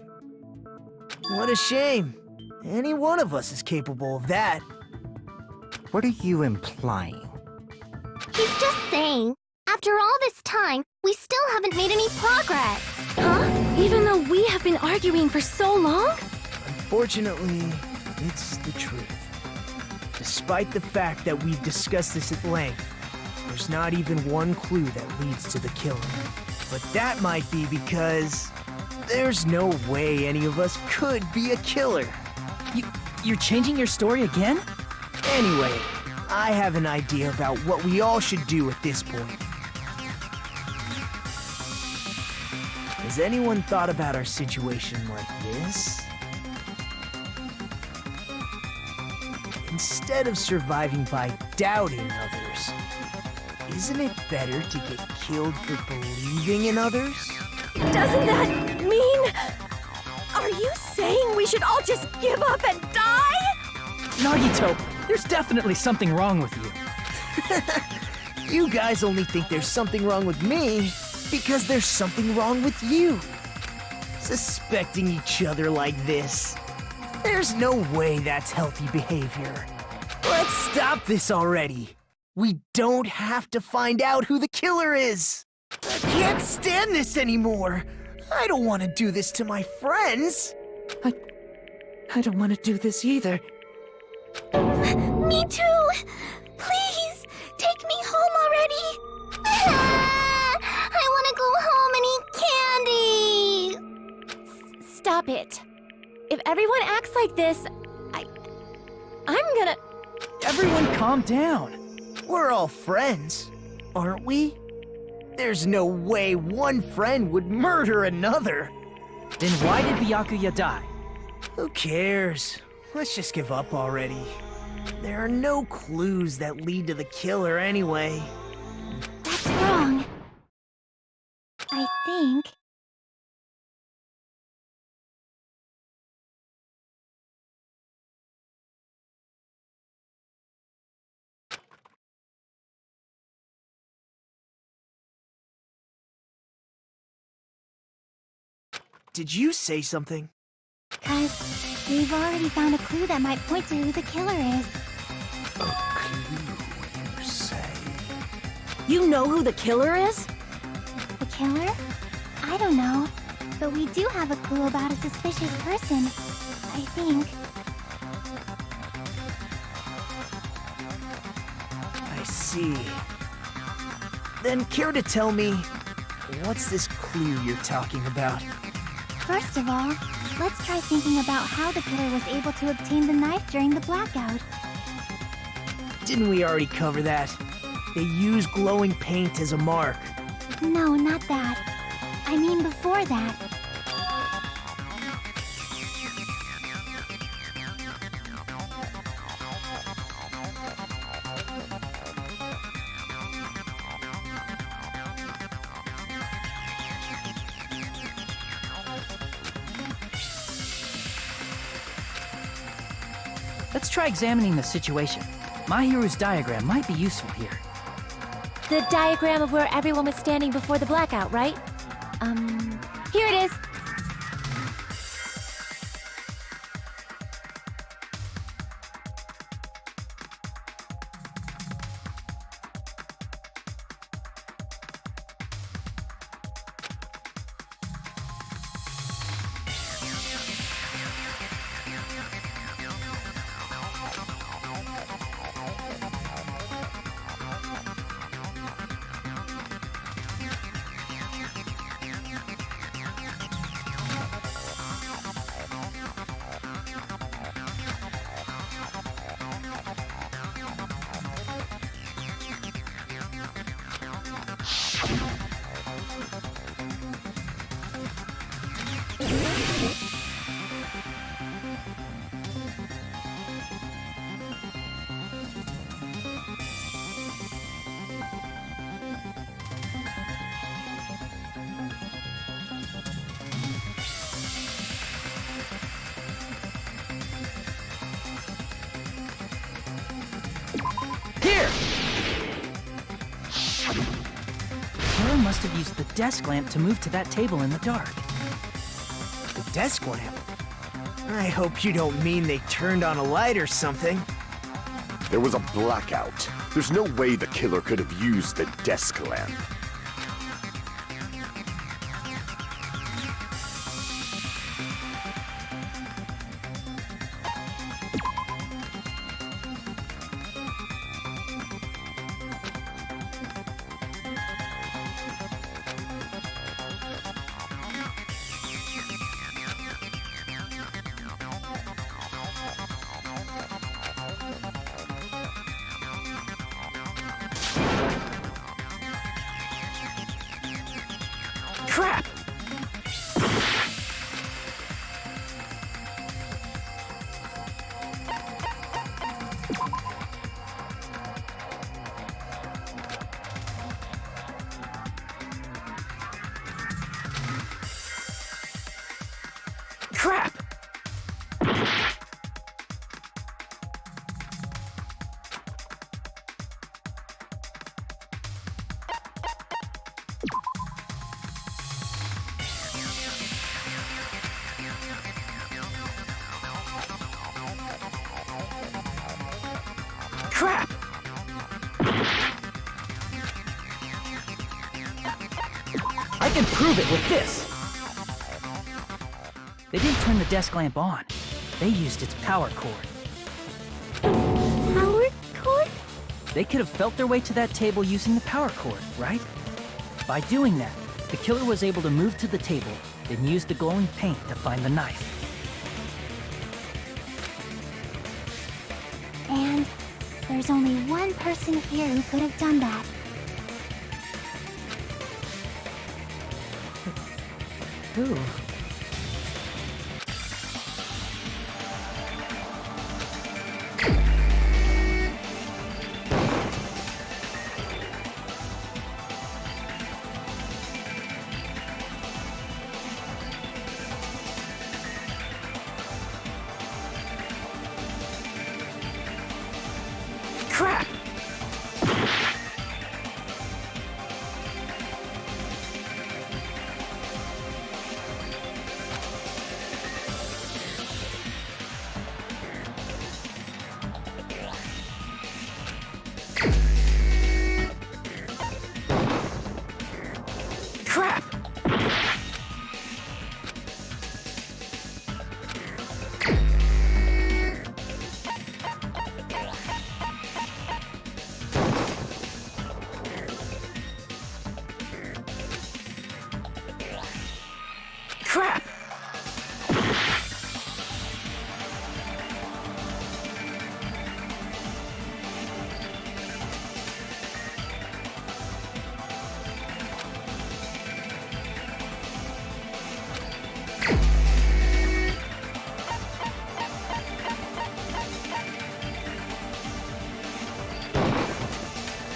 What a shame. Any one of us is capable of that. What are you implying? He's just saying, after all this time, we still haven't made any progress. Huh? Even though we have been arguing for so long? Unfortunately, it's the truth. Despite the fact that we've discussed this at length, there's not even one clue that leads to the killing. But that might be because there's no way any of us could be a killer. You're changing your story again? Anyway, I have an idea about what we all should do at this point. Has anyone thought about our situation like this? Instead of surviving by doubting others, isn't it better to get killed for believing in others? Doesn't that mean... Are you saying we should all just give up and die? Nagito, there's definitely something wrong with you. You guys only think there's something wrong with me because there's something wrong with you. Suspecting each other like this. There's no way that's healthy behavior. Let's stop this already. We don't have to find out who the killer is. I can't stand this anymore. I don't want to do this to my friends. I don't want to do this either. Me too! Please, take me home already! I want to go home and eat candy! Stop it. If everyone acts like this, I'm gonna... Everyone calm down. We're all friends, aren't we? There's no way one friend would murder another. Then why did Byakuya die? Who cares? Let's just give up already. There are no clues that lead to the killer anyway. That's wrong. I think did you say something? 'Cause we've already found a clue that might point to who the killer is. A clue, you say? You know who the killer is? The killer? I don't know. But we do have a clue about a suspicious person, I think. I see. Then care to tell me, what's this clue you're talking about? First of all, let's try thinking about how the killer was able to obtain the knife during the blackout. Didn't we already cover that? They use glowing paint as a mark. No, not that. I mean before that. Let's try examining the situation. My hero's diagram might be useful here. The diagram of where everyone was standing before the blackout, right? Here it is. Here! The killer must have used the desk lamp to move to that table in the dark. The desk lamp? I hope you don't mean they turned on a light or something. There was a blackout. There's no way the killer could have used the desk lamp. Crap! Crap! Crap! I can prove it with this! They didn't turn the desk lamp on. They used its power cord. Power cord? They could have felt their way to that table using the power cord, right? By doing that, the killer was able to move to the table, then use the glowing paint to find the knife. And there's only one person here who could have done that. Who? Crap! Crap!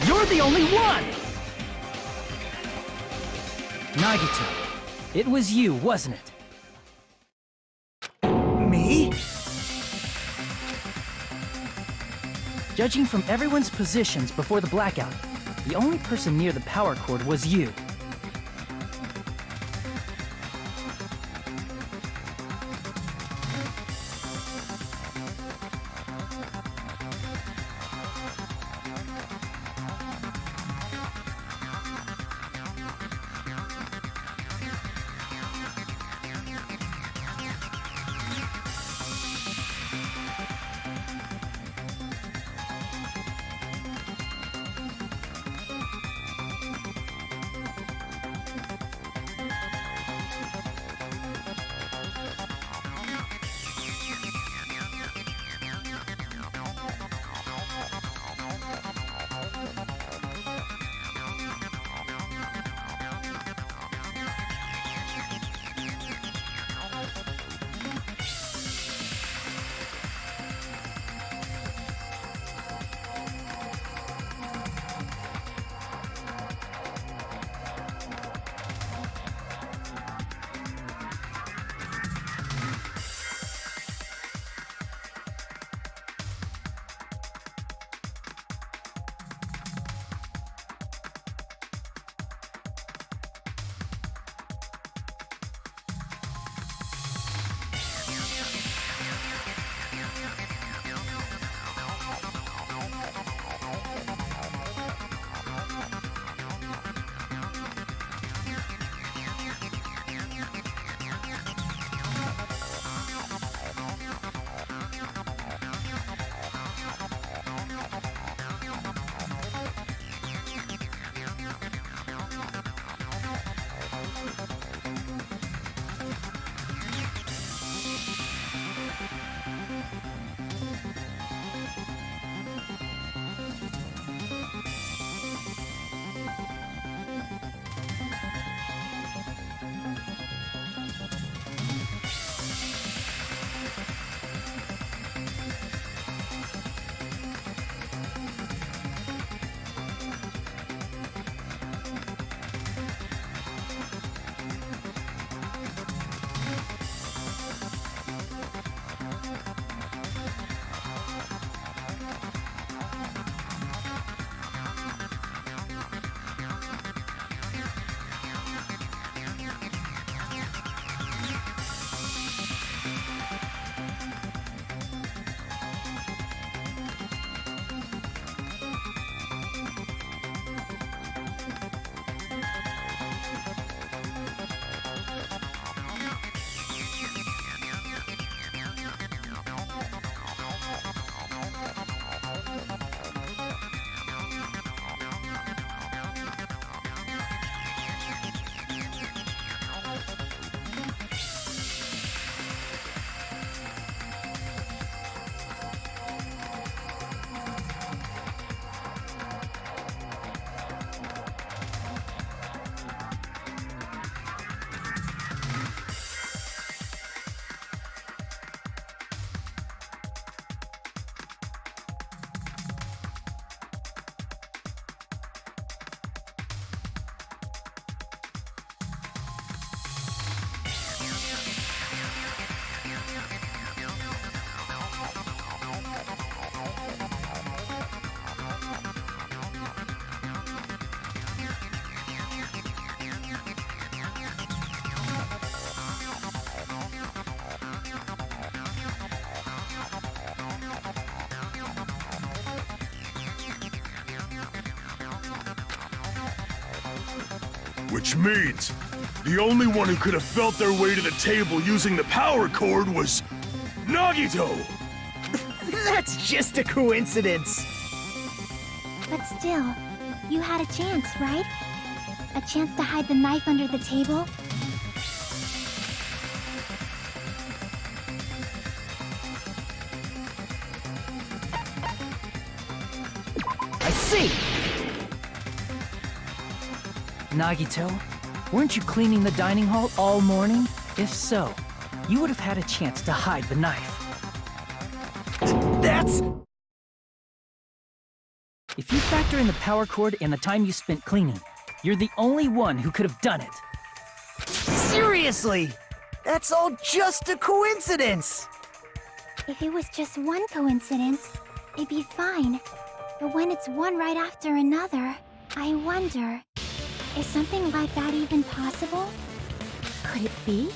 You're the only one! Nagito, it was you, wasn't it? Me? Judging from everyone's positions before the blackout, the only person near the power cord was you. Which means the only one who could have felt their way to the table using the power cord was Nagito! That's just a coincidence. But still, you had a chance, right? A chance to hide the knife under the table? I see! Nagito, weren't you cleaning the dining hall all morning? If so, you would have had a chance to hide the knife. That's... If you factor in the power cord and the time you spent cleaning, you're the only one who could have done it. Seriously! That's all just a coincidence! If it was just one coincidence, it'd be fine. But when it's one right after another, I wonder, is something like that even possible? Could it be?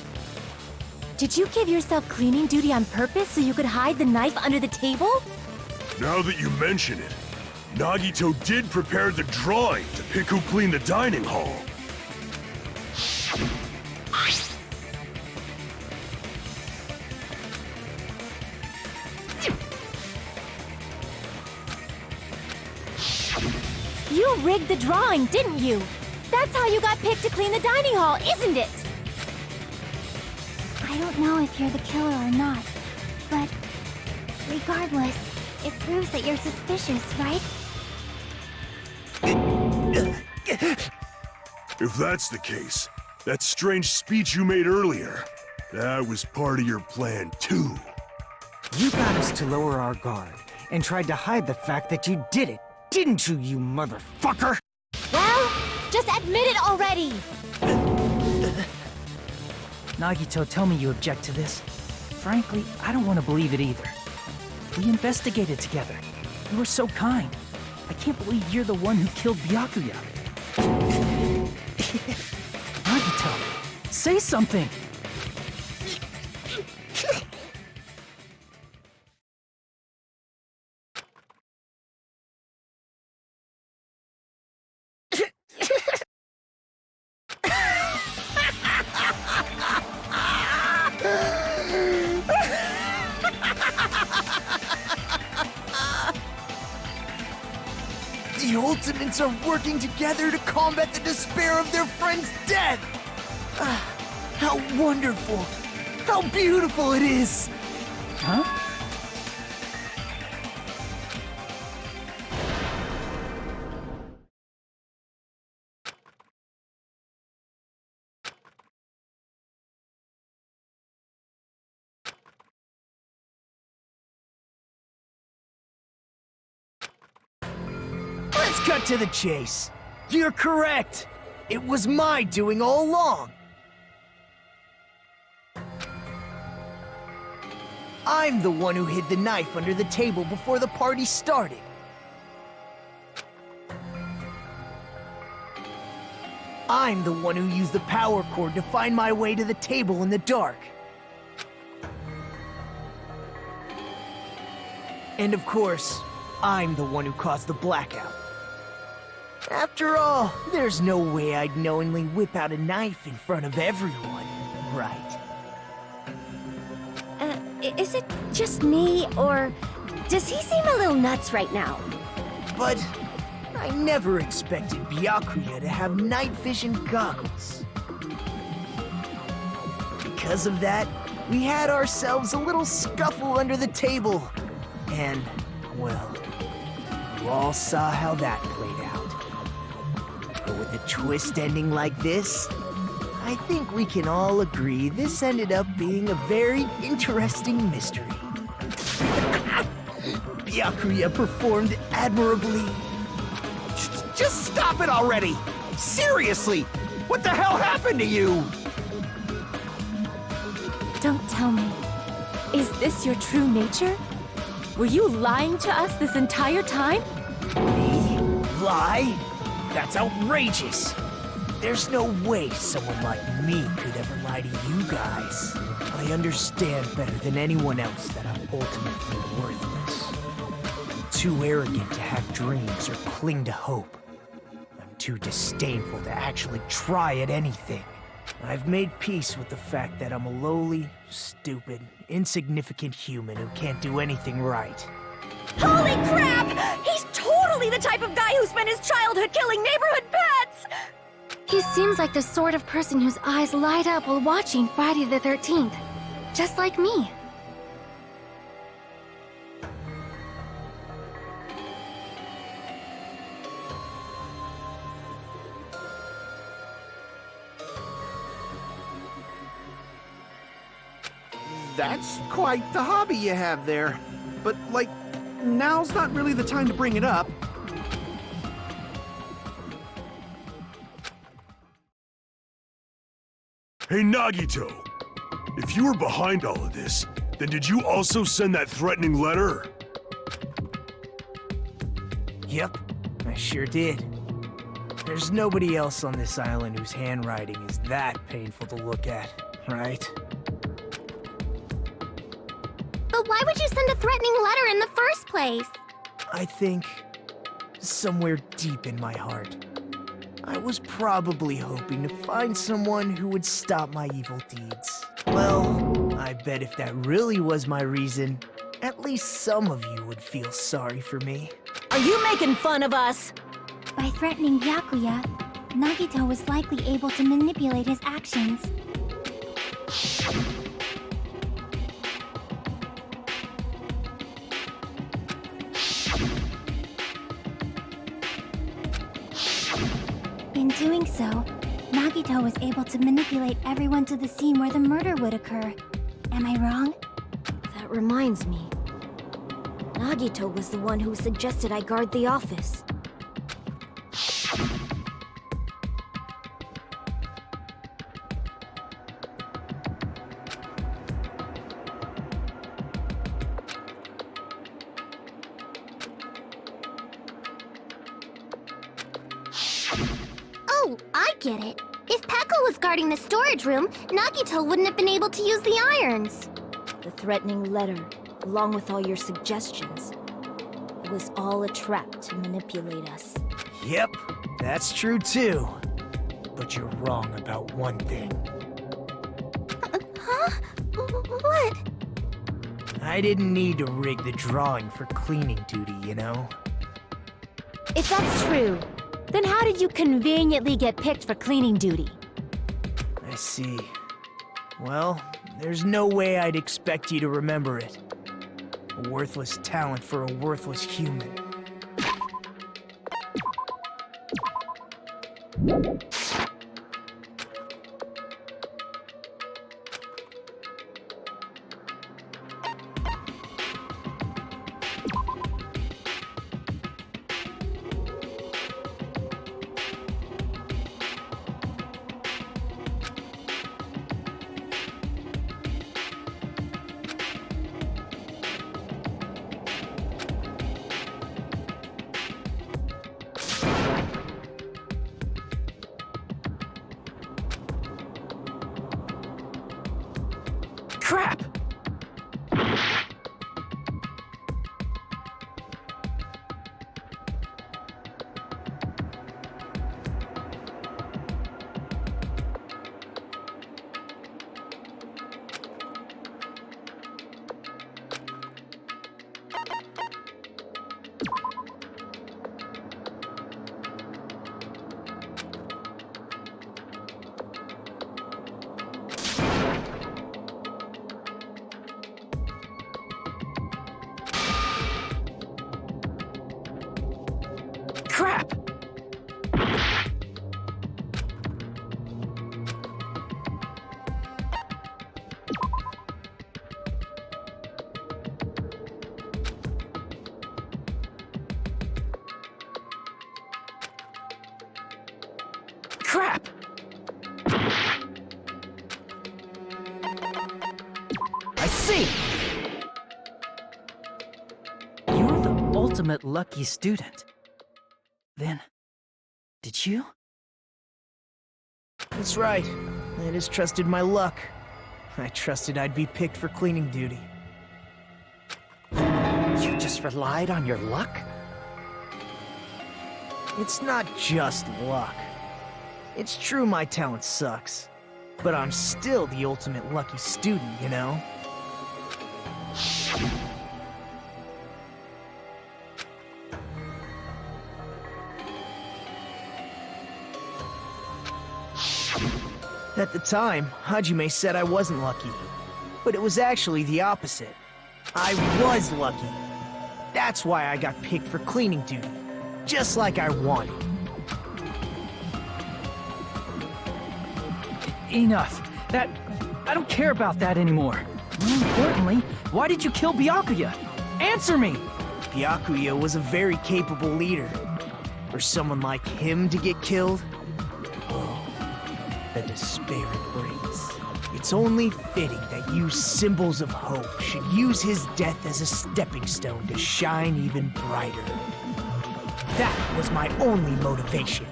Did you give yourself cleaning duty on purpose so you could hide the knife under the table? Now that you mention it, Nagito did prepare the drawing to pick who cleaned the dining hall. You rigged the drawing, didn't you? That's how you got picked to clean the dining hall, isn't it? I don't know if you're the killer or not, but regardless, it proves that you're suspicious, right? If that's the case, that strange speech you made earlier, that was part of your plan too. You got us to lower our guard and tried to hide the fact that you did it, didn't you, you motherfucker? Well, just admit it already! Nagito, tell me you object to this. Frankly, I don't want to believe it either. We investigated together. You were so kind. I can't believe you're the one who killed Byakuya. Nagito, say something! The Ultimates are working together to combat the despair of their friend's death! How wonderful! How beautiful it is! Huh? Let's cut to the chase. You're correct. It was my doing all along. I'm the one who hid the knife under the table before the party started. I'm the one who used the power cord to find my way to the table in the dark. And of course, I'm the one who caused the blackout. After all, there's no way I'd knowingly whip out a knife in front of everyone, right? Is it just me, or does he seem a little nuts right now? But I never expected Byakuya to have night vision goggles. Because of that, we had ourselves a little scuffle under the table. And, well, you all saw how that played out. But with a twist ending like this, I think we can all agree this ended up being a very interesting mystery. Byakuya performed admirably. Just stop it already! Seriously! What the hell happened to you? Don't tell me. Is this your true nature? Were you lying to us this entire time? Me? Lie? That's outrageous! There's no way someone like me could ever lie to you guys. I understand better than anyone else that I'm ultimately worthless. I'm too arrogant to have dreams or cling to hope. I'm too disdainful to actually try at anything. I've made peace with the fact that I'm a lowly, stupid, insignificant human who can't do anything right. Holy crap! He's totally the type of guy who spent his childhood killing neighborhood pets! He seems like the sort of person whose eyes light up while watching Friday the 13th. Just like me. That's quite the hobby you have there. But, like, now's not really the time to bring it up. Hey, Nagito! If you were behind all of this, then did you also send that threatening letter? Yep, I sure did. There's nobody else on this island whose handwriting is that painful to look at, right? But why would you send a threatening letter in the first place? I think, somewhere deep in my heart, I was probably hoping to find someone who would stop my evil deeds. Well, I bet if that really was my reason, at least some of you would feel sorry for me. Are you making fun of us? By threatening Byakuya, Nagito was likely able to manipulate his actions. In doing so, Nagito was able to manipulate everyone to the scene where the murder would occur. Am I wrong? That reminds me. Nagito was the one who suggested I guard the office. Oh, I get it. If Pekka was guarding the storage room, Nagito wouldn't have been able to use the irons. The threatening letter, along with all your suggestions, it was all a trap to manipulate us. Yep, that's true too. But you're wrong about one thing. Huh? What? I didn't need to rig the drawing for cleaning duty, you know? If that's true, then how did you conveniently get picked for cleaning duty? I see. Well, there's no way I'd expect you to remember it. A worthless talent for a worthless human. Crap! Crap! Crap! I see! You're the ultimate lucky student. Then, did you? That's right. I just trusted my luck. I trusted I'd be picked for cleaning duty. You just relied on your luck? It's not just luck. It's true my talent sucks, but I'm still the ultimate lucky student, you know? At the time, Hajime said I wasn't lucky, but it was actually the opposite. I was lucky. That's why I got picked for cleaning duty, just like I wanted. Enough. I don't care about that anymore. More importantly, why did you kill Byakuya? Answer me! Byakuya was a very capable leader. For someone like him to get killed? Oh, the despair it brings. It's only fitting that you symbols of hope should use his death as a stepping stone to shine even brighter. That was my only motivation.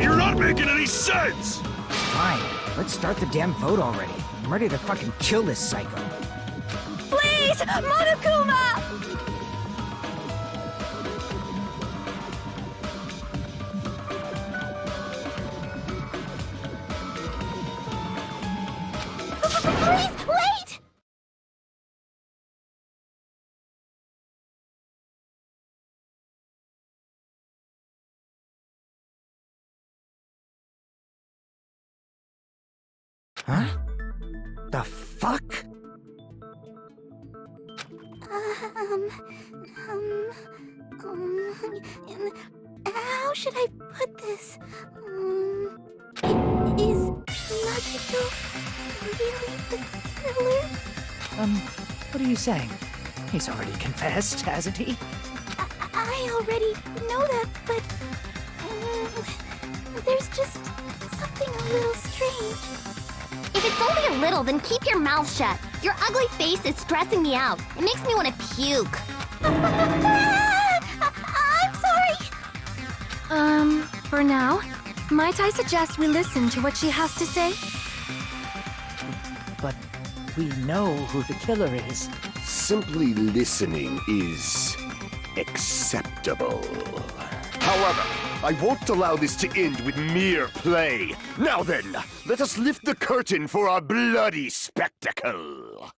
You're not making any sense! Fine, let's start the damn vote already. I'm ready to fucking kill this psycho. Please! Monokuma! Please, wait! Huh? The fuck? How should I put this? Is Nagito really the killer? What are you saying? He's already confessed, hasn't he? I already know that, but there's just something a little strange. If it's only a little, then keep your mouth shut. Your ugly face is stressing me out. It makes me want to puke. I'm sorry. For now, might I suggest we listen to what she has to say? But we know who the killer is. Simply listening is acceptable. However, I won't allow this to end with mere play. Now then, let us lift the curtain for our bloody spectacle.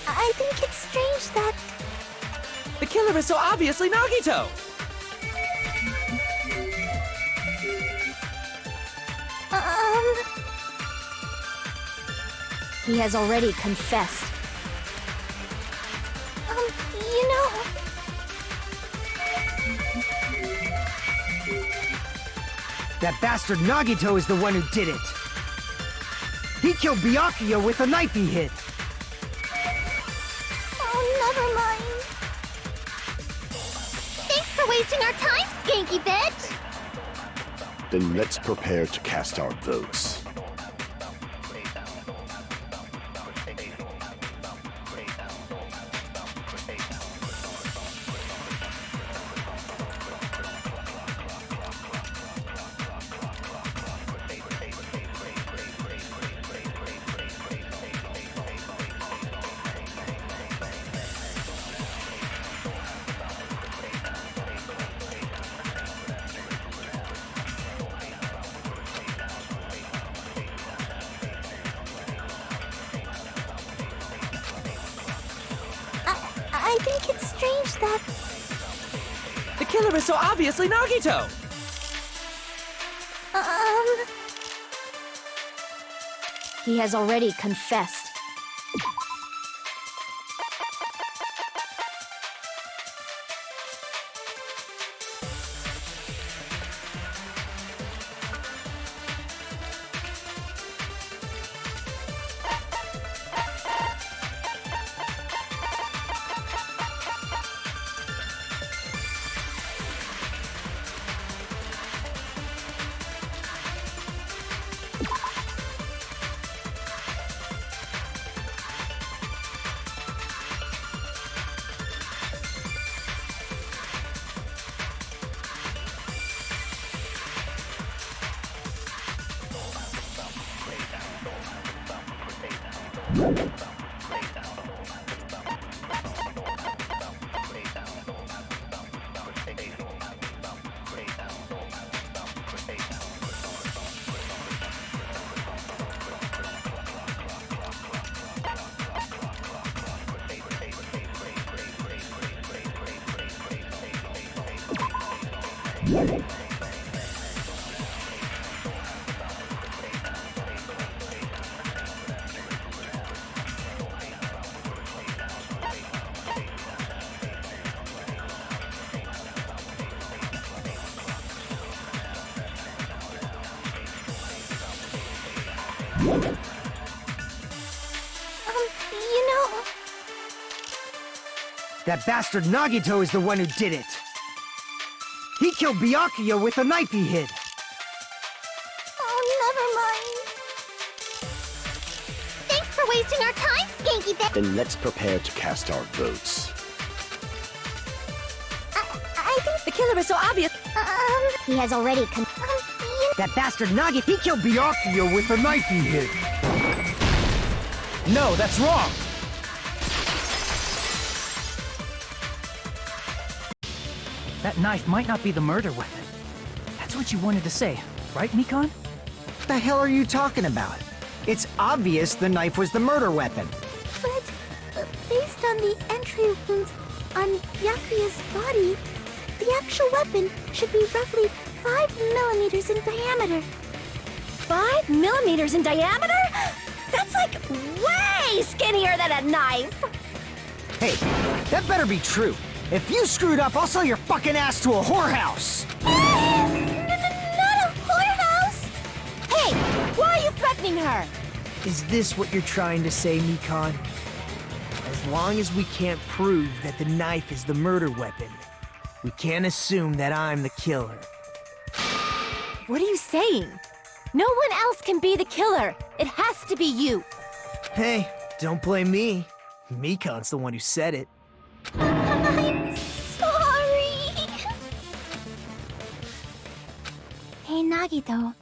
I think it's strange that The killer is so obviously Nagito! He has already confessed. you know, That bastard Nagito is the one who did it. He killed Byakuya with a knife he hit. never mind. Thanks for wasting our time, skanky bitch! Then let's prepare to cast our votes. I think it's strange that The killer is so obviously Nagito! He has already confessed. You know... That bastard Nagito is the one who did it. He killed Byakuya with the knife he hid. Oh, never mind. Thanks for wasting our time, Skanky Bear. Then let's prepare to cast our votes. I think the killer is so obvious. He has already That bastard Nagi, he killed Byakuya with the knife he hid. No, that's wrong! That knife might not be the murder weapon. That's what you wanted to say, right, Mikon? What the hell are you talking about? It's obvious the knife was the murder weapon. But based on the entry wounds on Byakuya's body, the actual weapon should be roughly 5 millimeters in diameter. 5 millimeters in diameter? That's like way skinnier than a knife! Hey, that better be true. If you screwed up, I'll sell your fucking ass to a whorehouse! Not a whorehouse! Hey, why are you threatening her? Is this what you're trying to say, Mikon? As long as we can't prove that the knife is the murder weapon, we can't assume that I'm the killer. What are you saying? No one else can be the killer. It has to be you. Hey, don't blame me. Mikon's the one who said it. I'm sorry. Hey, Nagito.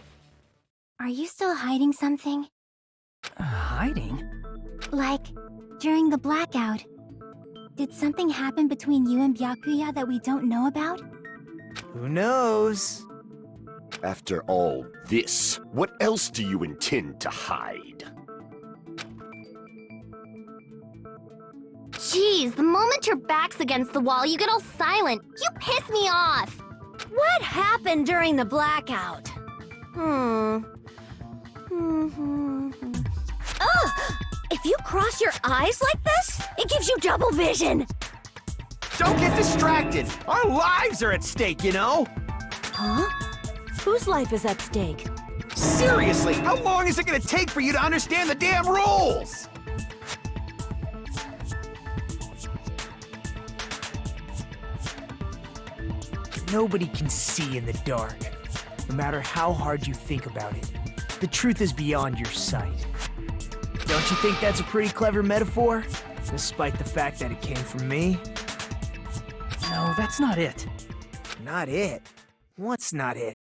Are you still hiding something? Hiding? Like, during the blackout, did something happen between you and Byakuya that we don't know about? Who knows? After all this, what else do you intend to hide? Jeez, the moment your back's against the wall, you get all silent. You piss me off. What happened during the blackout? Ugh! If you cross your eyes like this, it gives you double vision! Don't get distracted! Our lives are at stake, you know? Huh? Whose life is at stake? Seriously, how long is it gonna take for you to understand the damn rules? Nobody can see in the dark, no matter how hard you think about it. The truth is beyond your sight. Don't you think that's a pretty clever metaphor? Despite the fact that it came from me? No, that's not it. Not it? What's not it?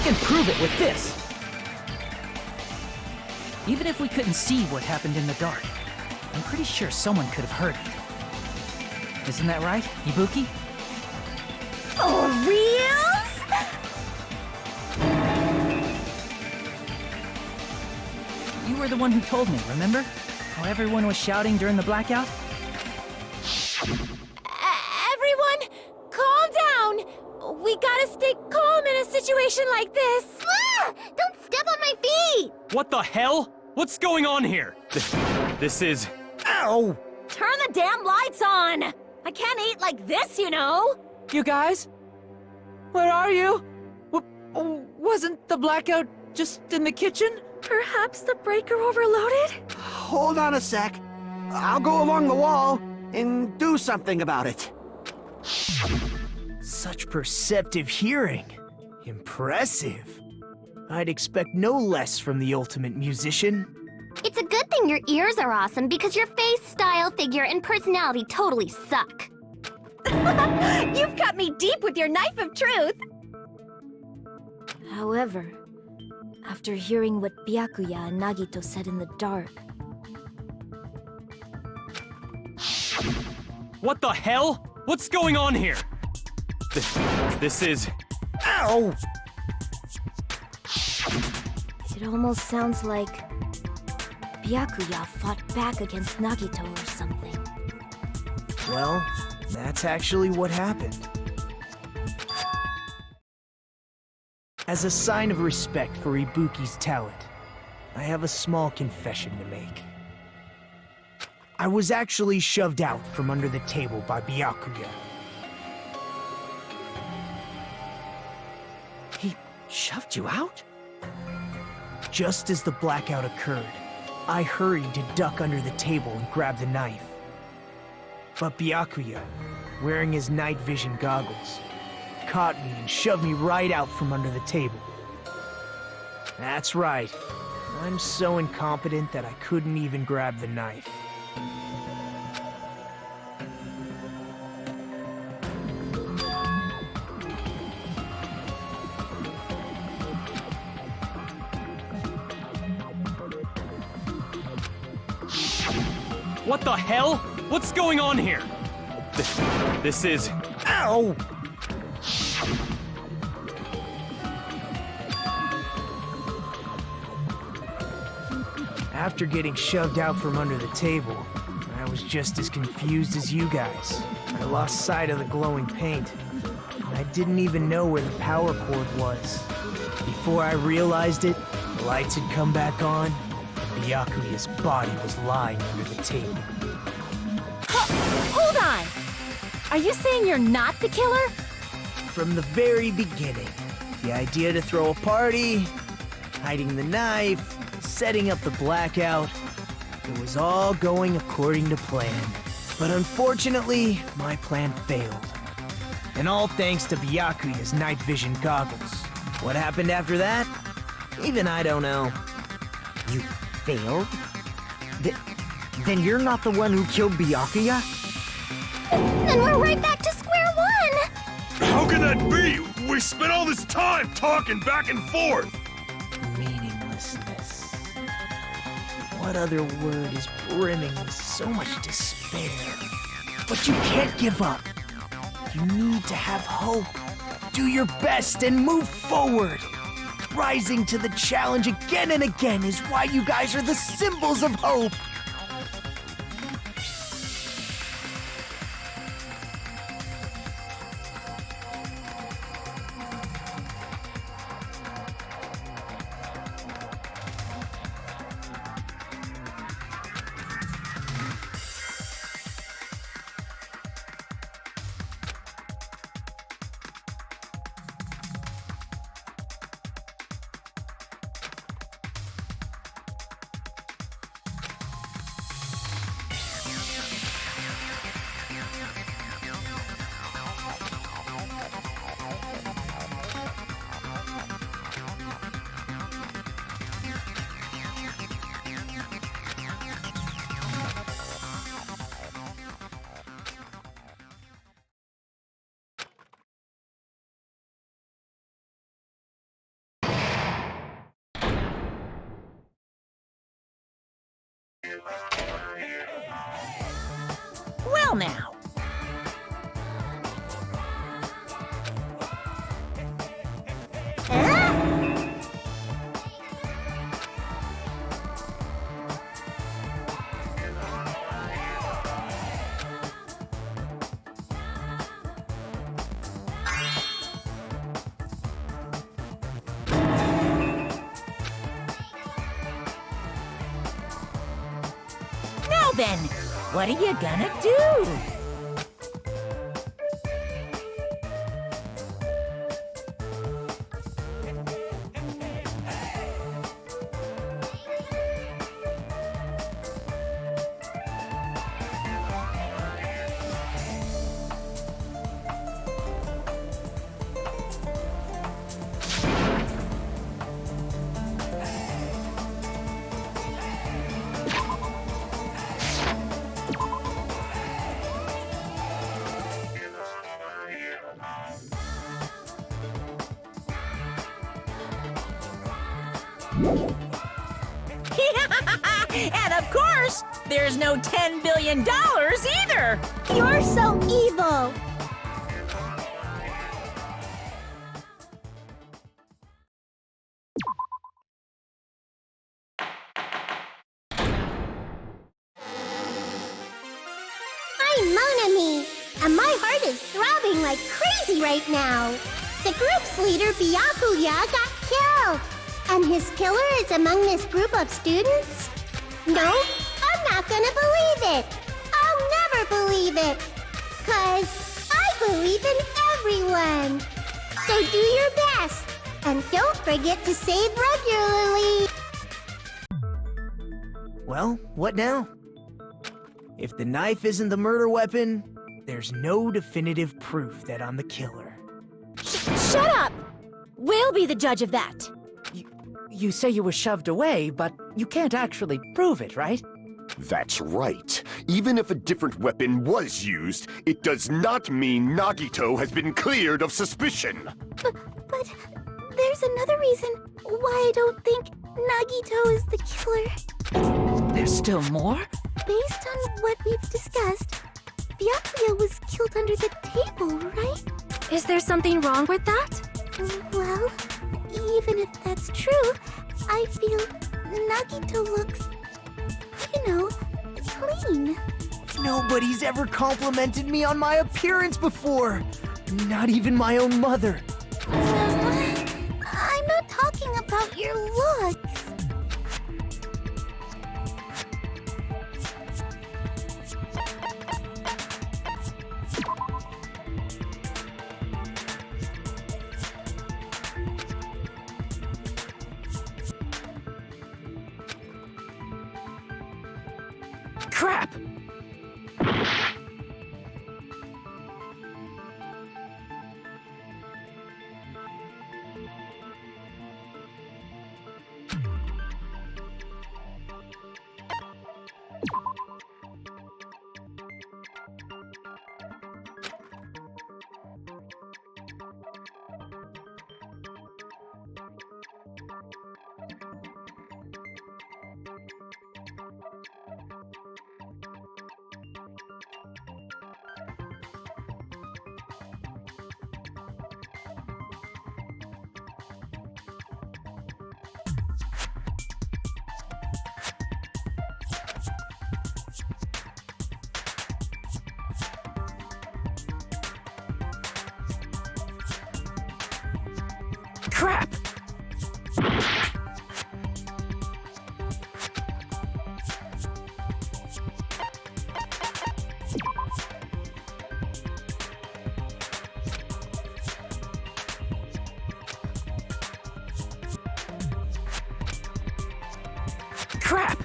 can prove it with this. Even if we couldn't see what happened in the dark, I'm pretty sure someone could have heard it. Isn't that right, Ibuki? For reals? You were the one who told me, remember? How everyone was shouting during the blackout? Everyone, calm down. We gotta stay calm in a situation like this. Ah! Don't step on my feet! What the hell? What's going on here? This is... Ow! Turn the damn lights on. I can't eat like this, you know. You guys? Where are you? Wasn't the blackout just in the kitchen? Perhaps the breaker overloaded? Hold on a sec. I'll go along the wall and do something about it. Such perceptive hearing. Impressive. I'd expect no less from the ultimate musician. It's a good thing your ears are awesome because your face, style, figure, and personality totally suck. You've cut me deep with your knife of truth. However, after hearing what Byakuya and Nagito said in the dark, What the hell? What's going on here? This is... Ow! it almost sounds like Byakuya fought back against Nagito or something. Well, that's actually what happened. As a sign of respect for Ibuki's talent, I have a small confession to make. I was actually shoved out from under the table by Byakuya. He shoved you out? Just as the blackout occurred, I hurried to duck under the table and grab the knife. But Byakuya, wearing his night vision goggles, caught me and shoved me right out from under the table. That's right. I'm so incompetent that I couldn't even grab the knife. What the hell? What's going on here? This is... Ow! After getting shoved out from under the table, I was just as confused as you guys. I lost sight of the glowing paint, and I didn't even know where the power cord was. Before I realized it, the lights had come back on, and Byakuya's body was lying under the table. Hold on. Are you saying you're not the killer? From the very beginning, the idea to throw a party, hiding the knife, setting up the blackout, it was all going according to plan. But unfortunately, my plan failed. And all thanks to Byakuya's night vision goggles. What happened after that? Even I don't know. You failed? Then you're not the one who killed Byakuya? Then we're right back to square one! How can that be? We spent all this time talking back and forth! Meaninglessness. What other word is brimming with so much despair? But you can't give up. You need to have hope. Do your best and move forward. Rising to the challenge again and again is why you guys are the symbols of hope. Well now. Now then, what are you gonna do? And of course, there's no $10 billion either! You're so evil! I'm Monami, and my heart is throbbing like crazy right now. The group's leader, Byakuya, got killed. And his killer is among this group of students? No, I'm not gonna believe it. I'll never believe it. 'Cause I believe in everyone. So do your best. And don't forget to save regularly. Well, what now? If the knife isn't the murder weapon, there's no definitive proof that I'm the killer. Shut up! We'll be the judge of that. You say you were shoved away, but you can't actually prove it, right? That's right. Even if a different weapon was used, it does not mean Nagito has been cleared of suspicion. But there's another reason why I don't think Nagito is the killer. There's still more? Based on what we've discussed, Byakuya was killed under the table, right? Is there something wrong with that? Well, even if that's true, I feel Nagito looks, clean. Nobody's ever complimented me on my appearance before. Not even my own mother. I'm not talking about your looks. Crap! Crap! Crap!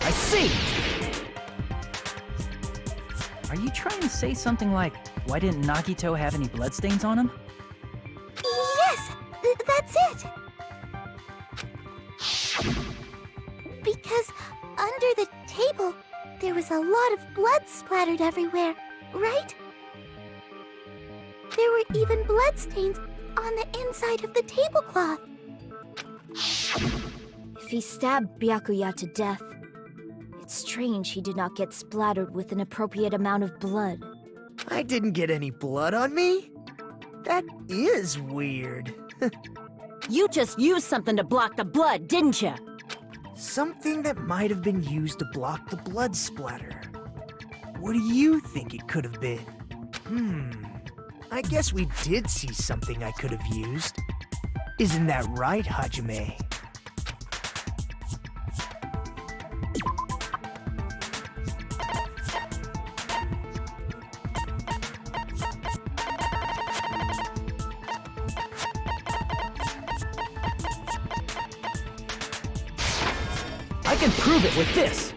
I see! Are you trying to say something like, why didn't Nagito have any bloodstains on him? Yes, that's it. Because under the table, there was a lot of blood splattered everywhere, right? There were even bloodstains on the inside of the tablecloth. If he stabbed Byakuya to death, it's strange he did not get splattered with an appropriate amount of blood. I didn't get any blood on me? That is weird. You just used something to block the blood, didn't you? Something that might have been used to block the blood splatter. What do you think it could have been? I guess we did see something I could have used. Isn't that right, Hajime? I can prove it with this!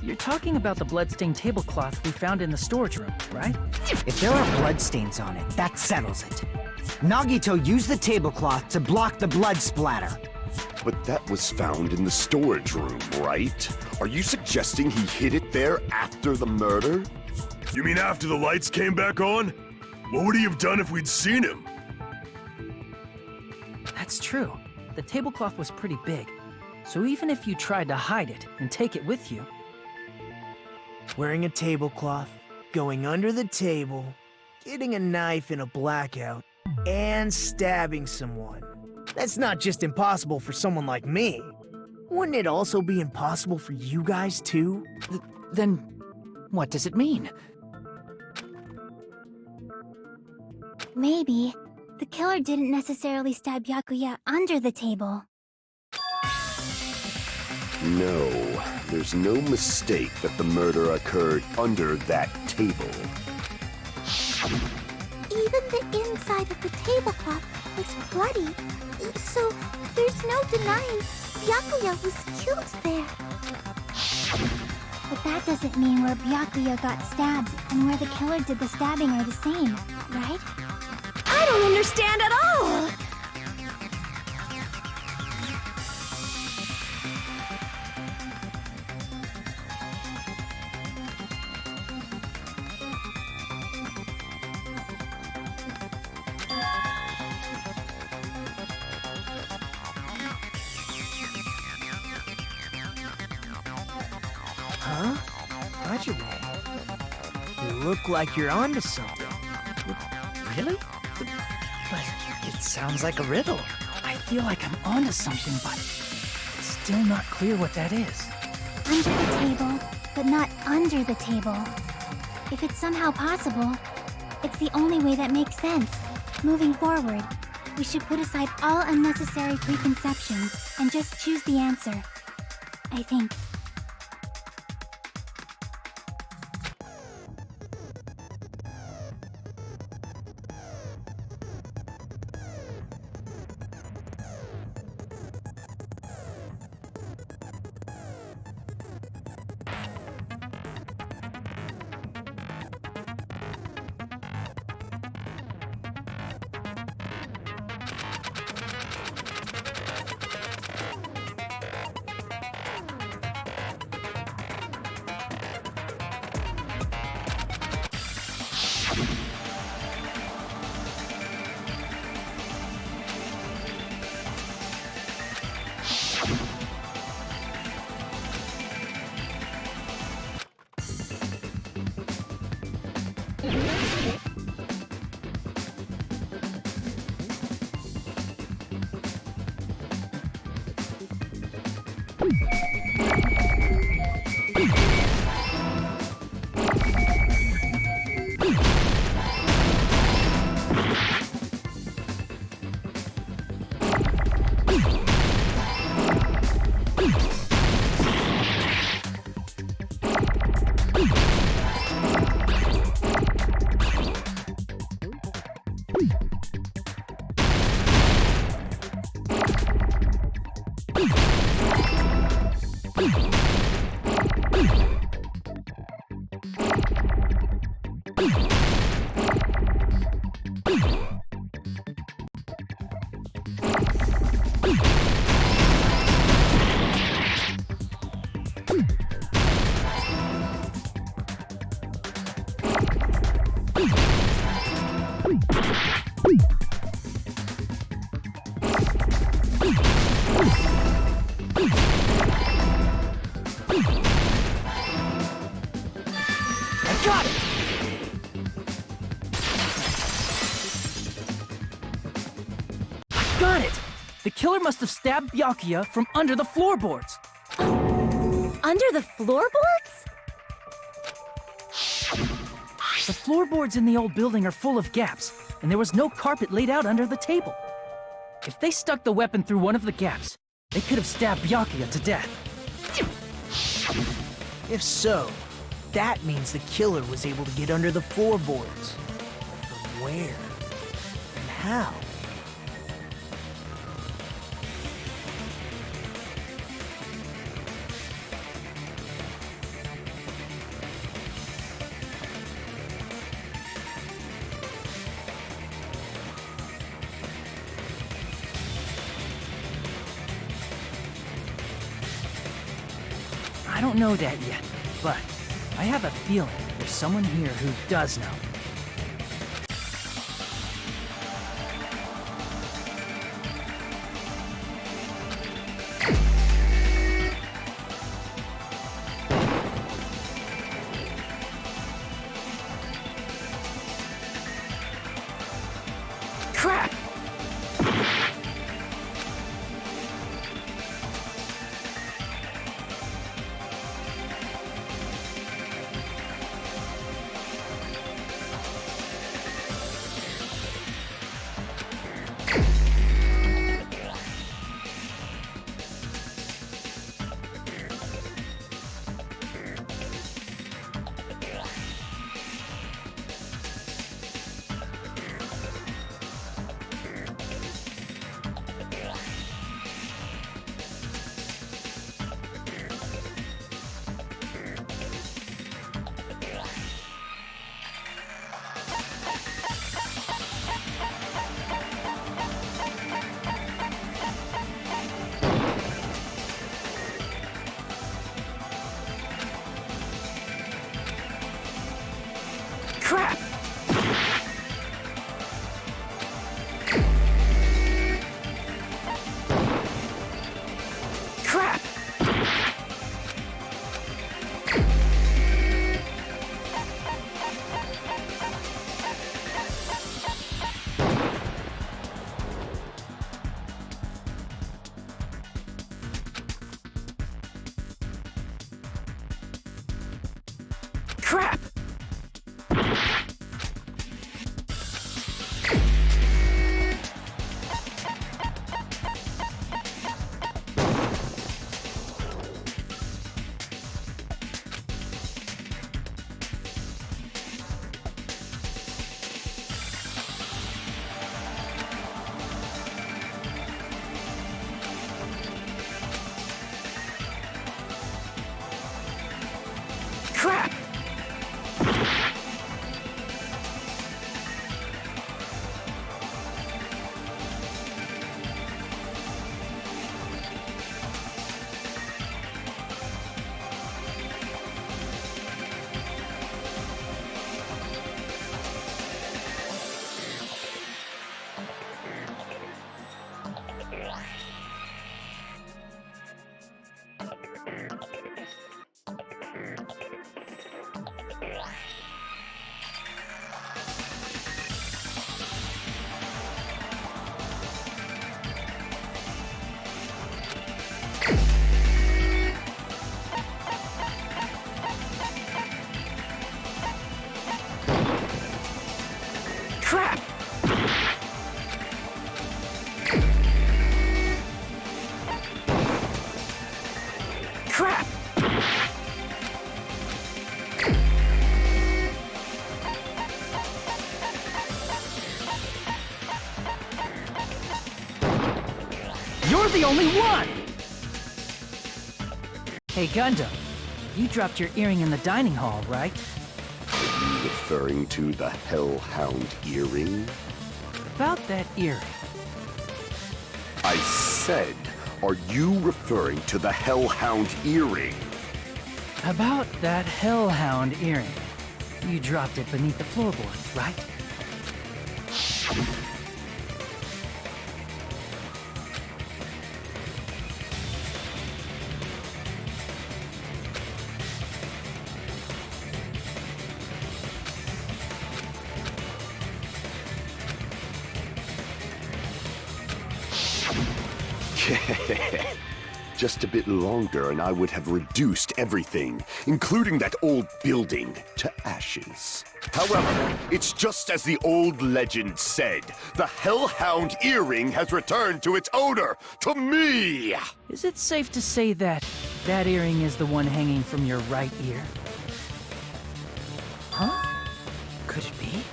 You're talking about the bloodstained tablecloth we found in the storage room, right? If there are bloodstains on it, that settles it. Nagito used the tablecloth to block the blood splatter. But that was found in the storage room, right? Are you suggesting he hid it there after the murder? You mean after the lights came back on? What would he have done if we'd seen him? That's true. The tablecloth was pretty big. So even if you tried to hide it and take it with you... Wearing a tablecloth, going under the table, getting a knife in a blackout, and stabbing someone. That's not just impossible for someone like me. Wouldn't it also be impossible for you guys too? Then what does it mean? Maybe the killer didn't necessarily stab Byakuya under the table. No, there's no mistake that the murder occurred under that table. Even the inside of the tablecloth was bloody, so there's no denying Byakuya was killed there. But that doesn't mean where Byakuya got stabbed and where the killer did the stabbing are the same, right? I don't understand at all! Huh? Hajime, you look like you're onto something. Really? But it sounds like a riddle. I feel like I'm onto something, but it's still not clear what that is. Under the table, but not under the table. If it's somehow possible, it's the only way that makes sense. Moving forward, we should put aside all unnecessary preconceptions and just choose the answer. I think. killer must have stabbed Byakuya from under the floorboards. Under the floorboards? The floorboards in the old building are full of gaps, and there was no carpet laid out under the table. If they stuck the weapon through one of the gaps, they could have stabbed Byakuya to death. If so, that means the killer was able to get under the floorboards. But from where? And how? I don't know that yet, but I have a feeling there's someone here who does know. Crap! Crap! Crap! Crap! Crap! Crap! Crap! You're the only one! Hey, Gundam, you dropped your earring in the dining hall, right? Are you referring to the Hellhound earring? About that earring. I said, are you referring to the Hellhound earring? About that Hellhound earring. You dropped it beneath the floorboards, right? Just a bit longer and I would have reduced everything, including that old building, to ashes. However, it's just as the old legend said. The Hellhound earring has returned to its owner, to me! Is it safe to say that that earring is the one hanging from your right ear? Huh? Could it be?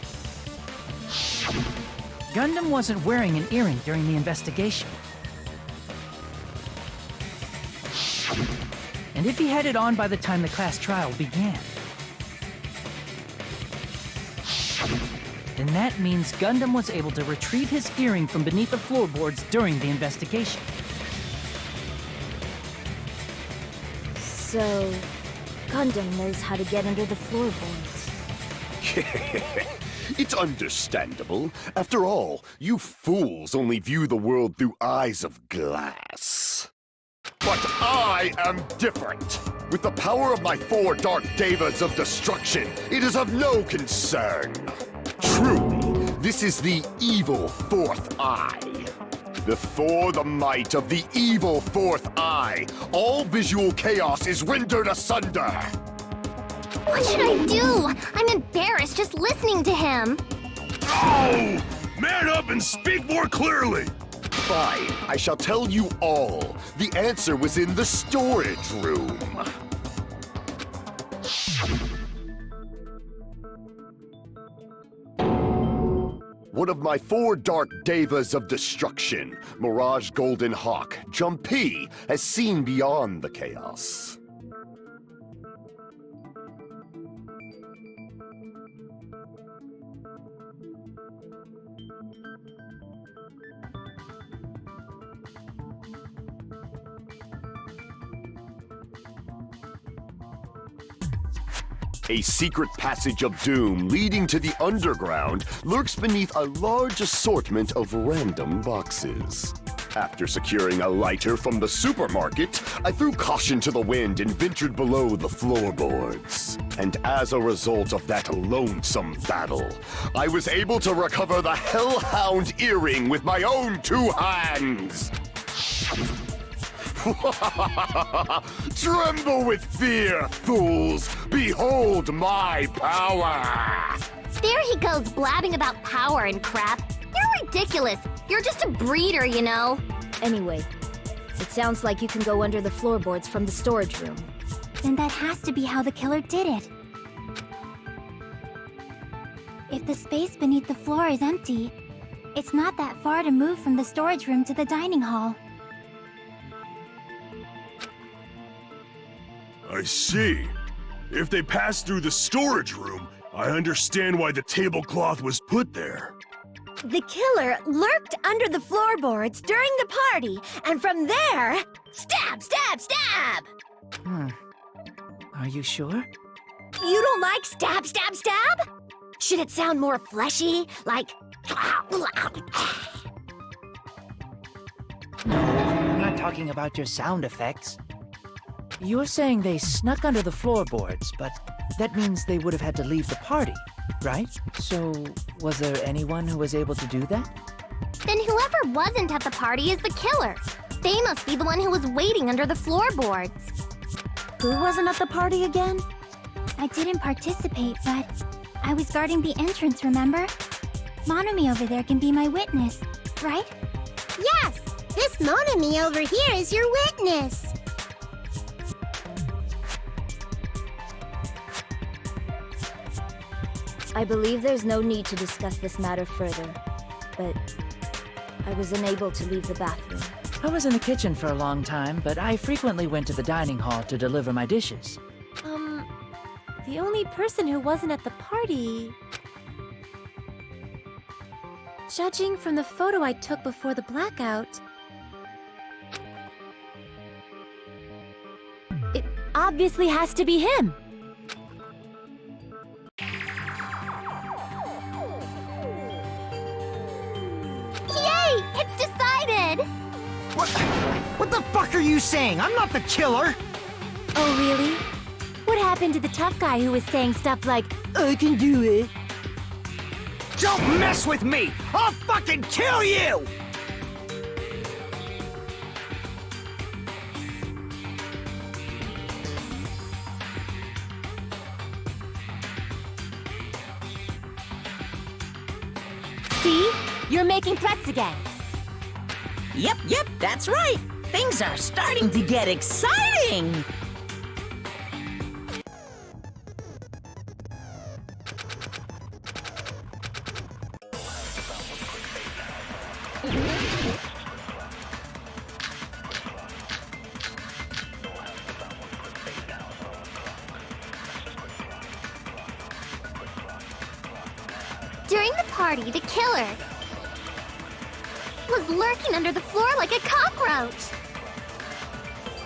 Gundam wasn't wearing an earring during the investigation. And if he had it on by the time the class trial began, then that means Gundam was able to retrieve his earring from beneath the floorboards during the investigation. So, Gundam knows how to get under the floorboards. It's understandable. After all, you fools only view the world through eyes of glass. But I am different. With the power of my 4 Dark Devas of Destruction, it is of no concern. Truly, this is the evil 4th eye. Before the might of the evil 4th eye, all visual chaos is rendered asunder. What should I do? I'm embarrassed just listening to him. Oh! Man up and speak more clearly! Fine, I shall tell you all. The answer was in the storage room. One of my 4 Dark Devas of Destruction, Mirage Golden Hawk, Jumpy, has seen beyond the chaos. A secret passage of doom leading to the underground lurks beneath a large assortment of random boxes. After securing a lighter from the supermarket, I threw caution to the wind and ventured below the floorboards. And as a result of that lonesome battle, I was able to recover the Hellhound earring with my own 2 hands! Tremble with fear, fools! Behold my power! There he goes blabbing about power and crap. You're ridiculous. You're just a breeder, you know. Anyway, it sounds like you can go under the floorboards from the storage room. Then that has to be how the killer did it. If the space beneath the floor is empty, it's not that far to move from the storage room to the dining hall. I see. If they passed through the storage room, I understand why the tablecloth was put there. The killer lurked under the floorboards during the party, and from there, stab, stab, stab! Are you sure? You don't like stab, stab, stab? Should it sound more fleshy, like... No, I'm not talking about your sound effects. You're saying they snuck under the floorboards, but that means they would have had to leave the party, right? So, was there anyone who was able to do that? Then whoever wasn't at the party is the killer. They must be the one who was waiting under the floorboards. Who wasn't at the party again? I didn't participate, but I was guarding the entrance, remember? Monomi over there can be my witness, right? Yes! This Monomi over here is your witness! I believe there's no need to discuss this matter further, but I was unable to leave the bathroom. I was in the kitchen for a long time, but I frequently went to the dining hall to deliver my dishes. The only person who wasn't at the party... Judging from the photo I took before the blackout... it obviously has to be him! Yay! It's decided! What the fuck are you saying? I'm not the killer! Oh, really? What happened to the tough guy who was saying stuff like, I can do it? Don't mess with me! I'll fucking kill you! See? You're making threats again. Yep, that's right. Things are starting to get exciting. During the party, the killer was lurking under the floor like a cockroach.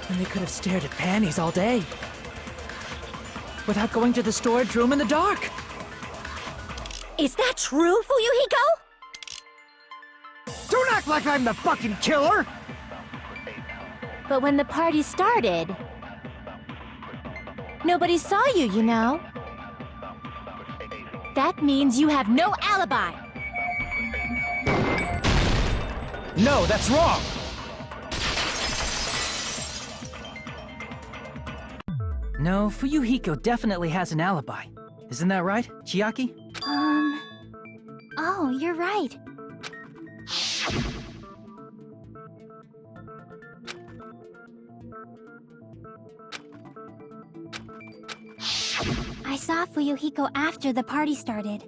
And they could have stared at panties all day. Without going to the storage room in the dark. Is that true, Fuyuhiko? Don't act like I'm the fucking killer! But when the party started, nobody saw you, you know. That means you have no alibi. No, that's wrong! No, Fuyuhiko definitely has an alibi. Isn't that right, Chiaki? Oh, you're right. I saw Fuyuhiko after the party started.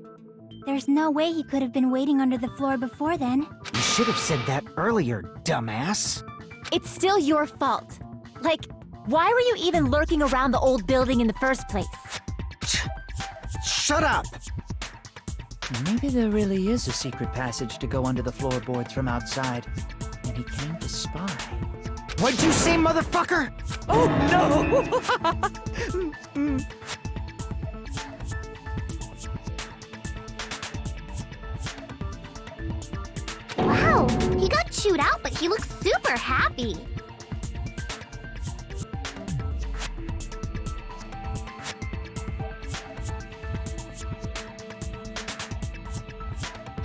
There's no way he could have been waiting under the floor before then. You should have said that earlier, dumbass. It's still your fault. Like, why were you even lurking around the old building in the first place? Shut up! Maybe there really is a secret passage to go under the floorboards from outside, and he came to spy. What'd you say, motherfucker? Oh, no! Wow, he got chewed out, but he looks super happy.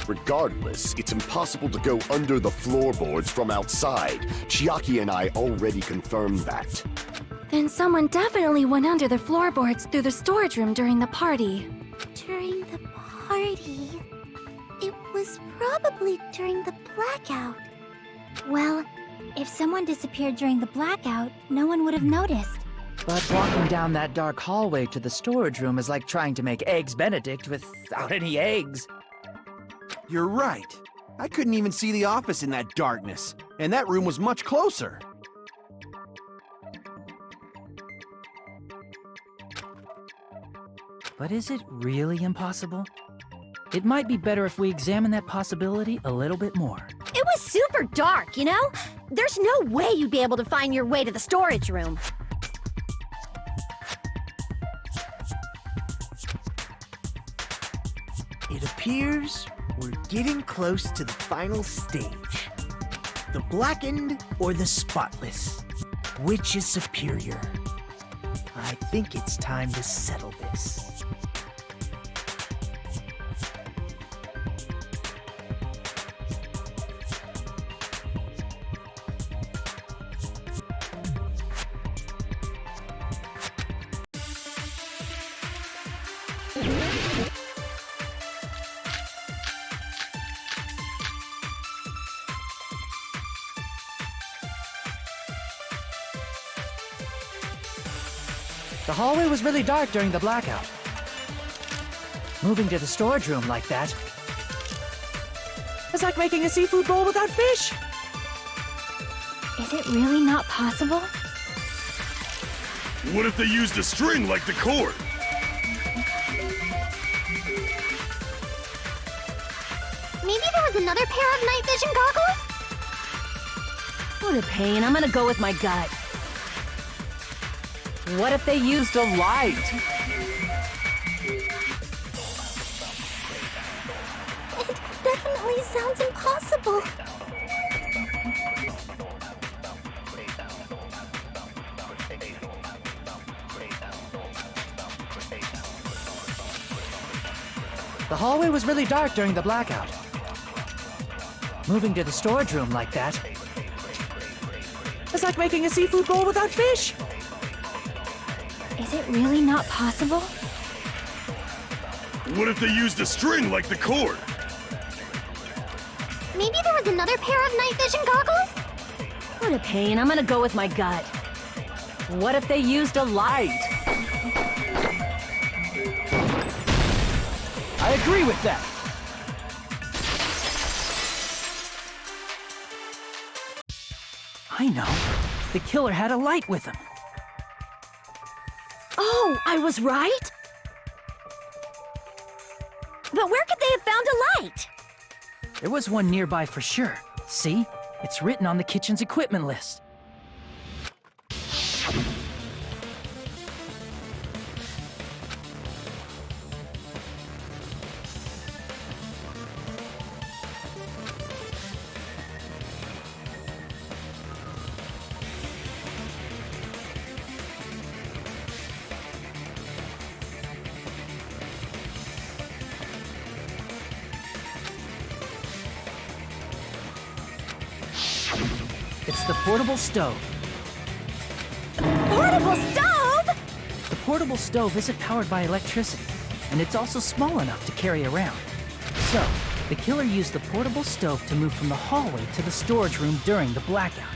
Regardless, it's impossible to go under the floorboards from outside. Chiaki and I already confirmed that. Then someone definitely went under the floorboards through the storage room during the party. During the party? It was probably during the blackout. Well, if someone disappeared during the blackout, no one would have noticed. But walking down that dark hallway to the storage room is like trying to make Eggs Benedict without any eggs. You're right. I couldn't even see the office in that darkness, and that room was much closer. But is it really impossible? It might be better if we examine that possibility a little bit more. It was super dark, you know? There's no way you'd be able to find your way to the storage room. It appears we're getting close to the final stage. The blackened or the spotless? Which is superior? I think it's time to settle this. The hallway was really dark during the blackout. Moving to the storage room like that is like making a seafood bowl without fish. Is it really not possible? What if they used a string like the cord? Maybe there was another pair of night vision goggles? What a pain. I'm gonna go with my gut. What if they used a light? It definitely sounds impossible. The hallway was really dark during the blackout. Moving to the storage room like that is like making a seafood bowl without fish. Is it really not possible? What if they used a string like the cord? Maybe there was another pair of night vision goggles? What a pain. I'm gonna go with my gut. What if they used a light? I agree with that. I know. The killer had a light with him. Oh, I was right? But where could they have found a light? There was one nearby for sure. See? It's written on the kitchen's equipment list. It's the portable stove. Portable stove? The portable stove isn't powered by electricity, and it's also small enough to carry around. So, the killer used the portable stove to move from the hallway to the storage room during the blackout.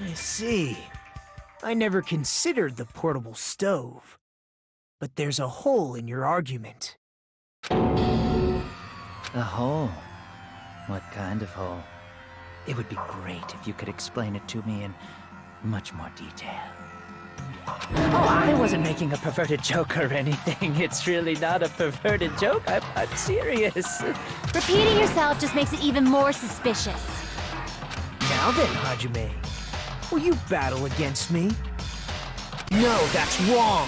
I see. I never considered the portable stove. But there's a hole in your argument. A hole? What kind of hole? It would be great if you could explain it to me in much more detail. Oh, I wasn't making a perverted joke or anything. It's really not a perverted joke. I'm serious. Repeating yourself just makes it even more suspicious. Now then, Hajime, will you battle against me? No, that's wrong!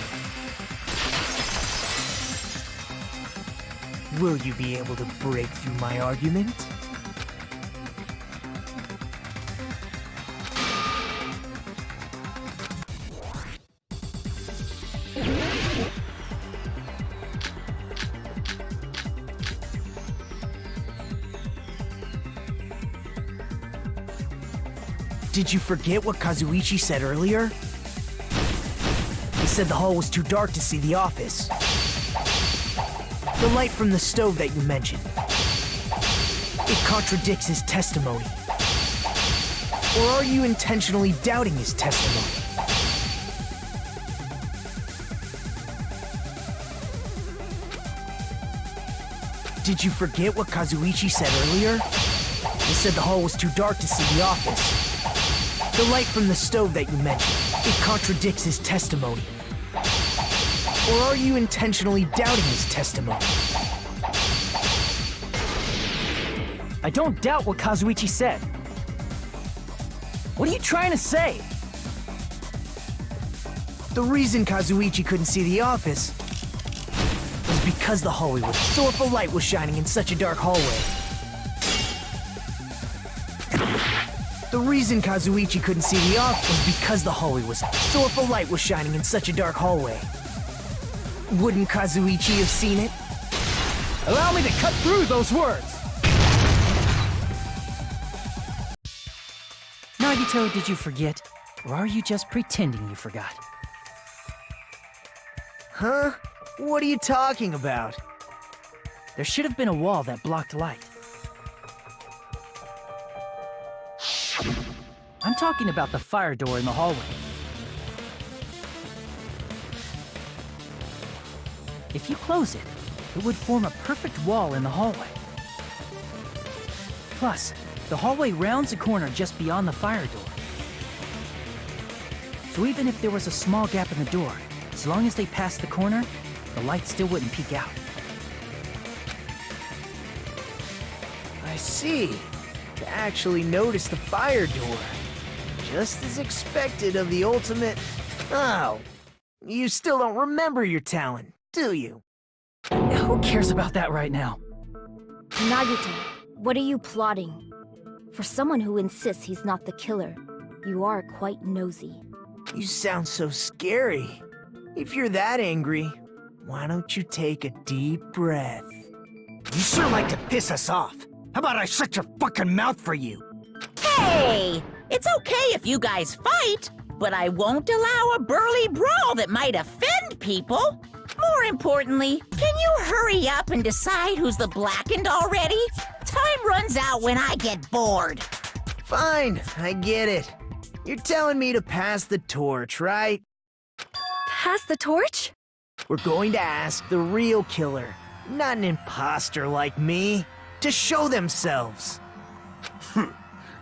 Will you be able to break through my argument? Did you forget what Kazuichi said earlier? He said the hall was too dark to see the office. The light from the stove that you mentioned. It contradicts his testimony. Or are you intentionally doubting his testimony? Did you forget what Kazuichi said earlier? He said the hall was too dark to see the office. The light from the stove that you mentioned, it contradicts his testimony. Or are you intentionally doubting his testimony? I don't doubt what Kazuichi said. What are you trying to say? The reason Kazuichi couldn't see the office was because the hallway was so if a light was shining in such a dark hallway. The reason Kazuichi couldn't see the office was because the hallway was so if a light was shining in such a dark hallway. Wouldn't Kazuichi have seen it? Allow me to cut through those words! Nagito, did you forget? Or are you just pretending you forgot? Huh? What are you talking about? There should have been a wall that blocked light. I'm talking about the fire door in the hallway. If you close it, it would form a perfect wall in the hallway. Plus, the hallway rounds a corner just beyond the fire door. So even if there was a small gap in the door, as long as they passed the corner, the light still wouldn't peek out. I see. To actually notice the fire door. Just as expected of the ultimate... Oh, you still don't remember your talent, do you? Who cares about that right now? Nagito, what are you plotting? For someone who insists he's not the killer, you are quite nosy. You sound so scary. If you're that angry, why don't you take a deep breath? You sure like to piss us off. How about I shut your fucking mouth for you? Hey! It's okay if you guys fight, but I won't allow a burly brawl that might offend people. More importantly, can you hurry up and decide who's the blackened already? Time runs out when I get bored. Fine, I get it. You're telling me to pass the torch, right? Pass the torch? We're going to ask the real killer, not an imposter like me, to show themselves.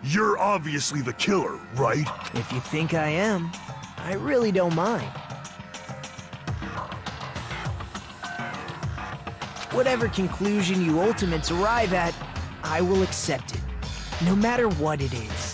You're obviously the killer, right? If you think I am, I really don't mind. Whatever conclusion you ultimates arrive at, I will accept it, no matter what it is.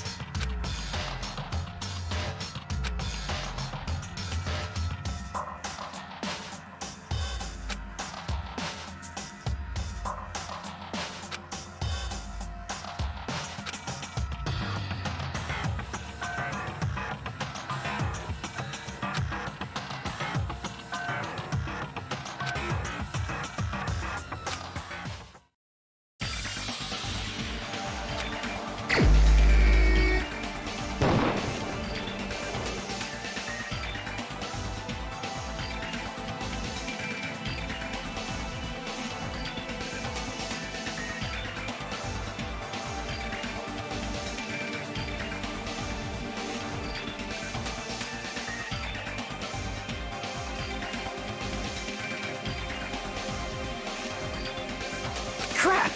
Crap!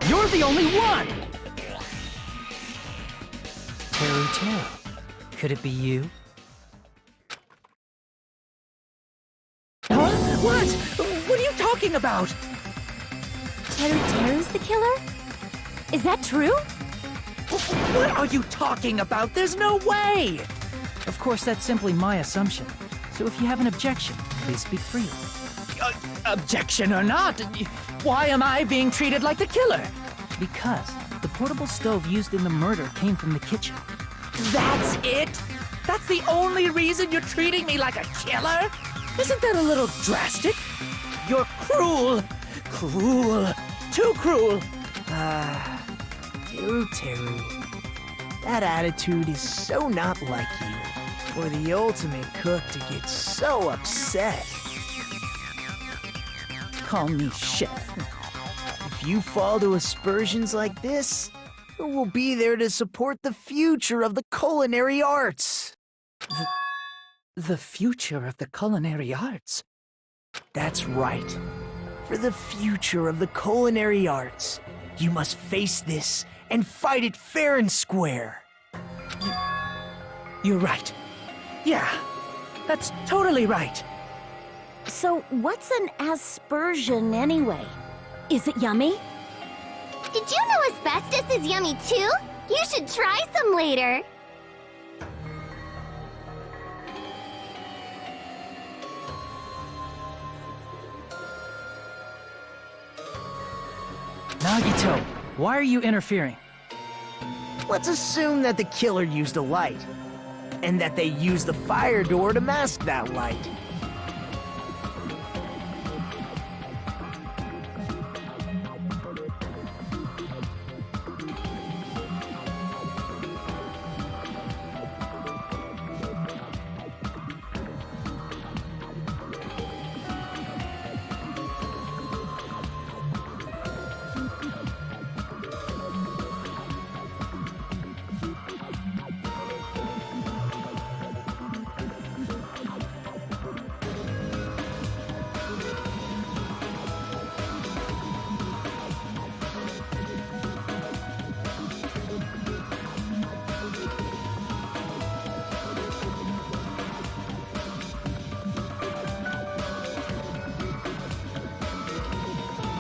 You're the only one! Teru. Could it be you? Huh? What? What are you talking about? Teru's the killer? Is that true? What are you talking about? There's no way! Of course, that's simply my assumption. So if you have an objection, please speak freely. Objection or not, why am I being treated like the killer? Because the portable stove used in the murder came from the kitchen. That's it? That's the only reason you're treating me like a killer? Isn't that a little drastic? You're cruel. Cruel. Too cruel. Teru. That attitude is so not like you. For the ultimate cook to get so upset. Call me chef. If you fall to aspersions like this, who will be there to support the future of the culinary arts? The future of the culinary arts? That's right. For the future of the culinary arts, you must face this and fight it fair and square. You're right. Yeah, that's totally right. So, what's an aspersion anyway? Is it yummy? Did you know asbestos is yummy too? You should try some later. Nagito, why are you interfering? Let's assume that the killer used a light, and that they used the fire door to mask that light.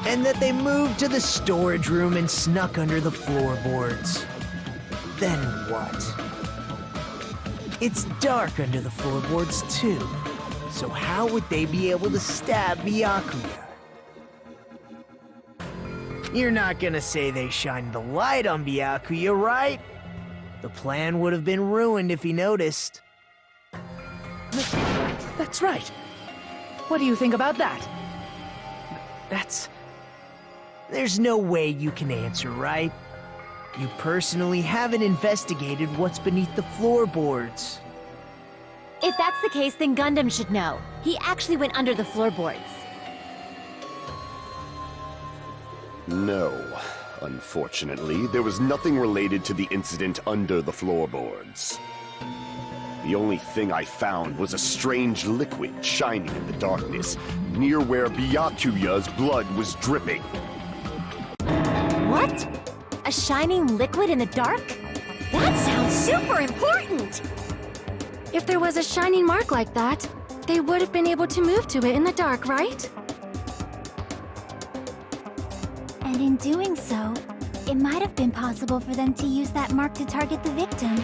And that they moved to the storage room and snuck under the floorboards. Then what? It's dark under the floorboards too, so how would they be able to stab Byakuya? You're not gonna say they shined the light on Byakuya, right? The plan would have been ruined if he noticed. That's right. What do you think about that? There's no way you can answer, right? You personally haven't investigated what's beneath the floorboards. If that's the case, then Gundam should know. He actually went under the floorboards. No. Unfortunately, there was nothing related to the incident under the floorboards. The only thing I found was a strange liquid shining in the darkness, near where Byakuya's blood was dripping. What? A shining liquid in the dark? That sounds super important! If there was a shining mark like that, they would have been able to move to it in the dark, right? And in doing so, it might have been possible for them to use that mark to target the victim.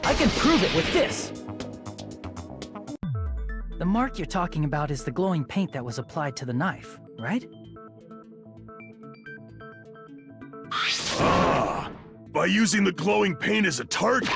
I can prove it with this! The mark you're talking about is the glowing paint that was applied to the knife, right? Ah! By using the glowing paint as a target!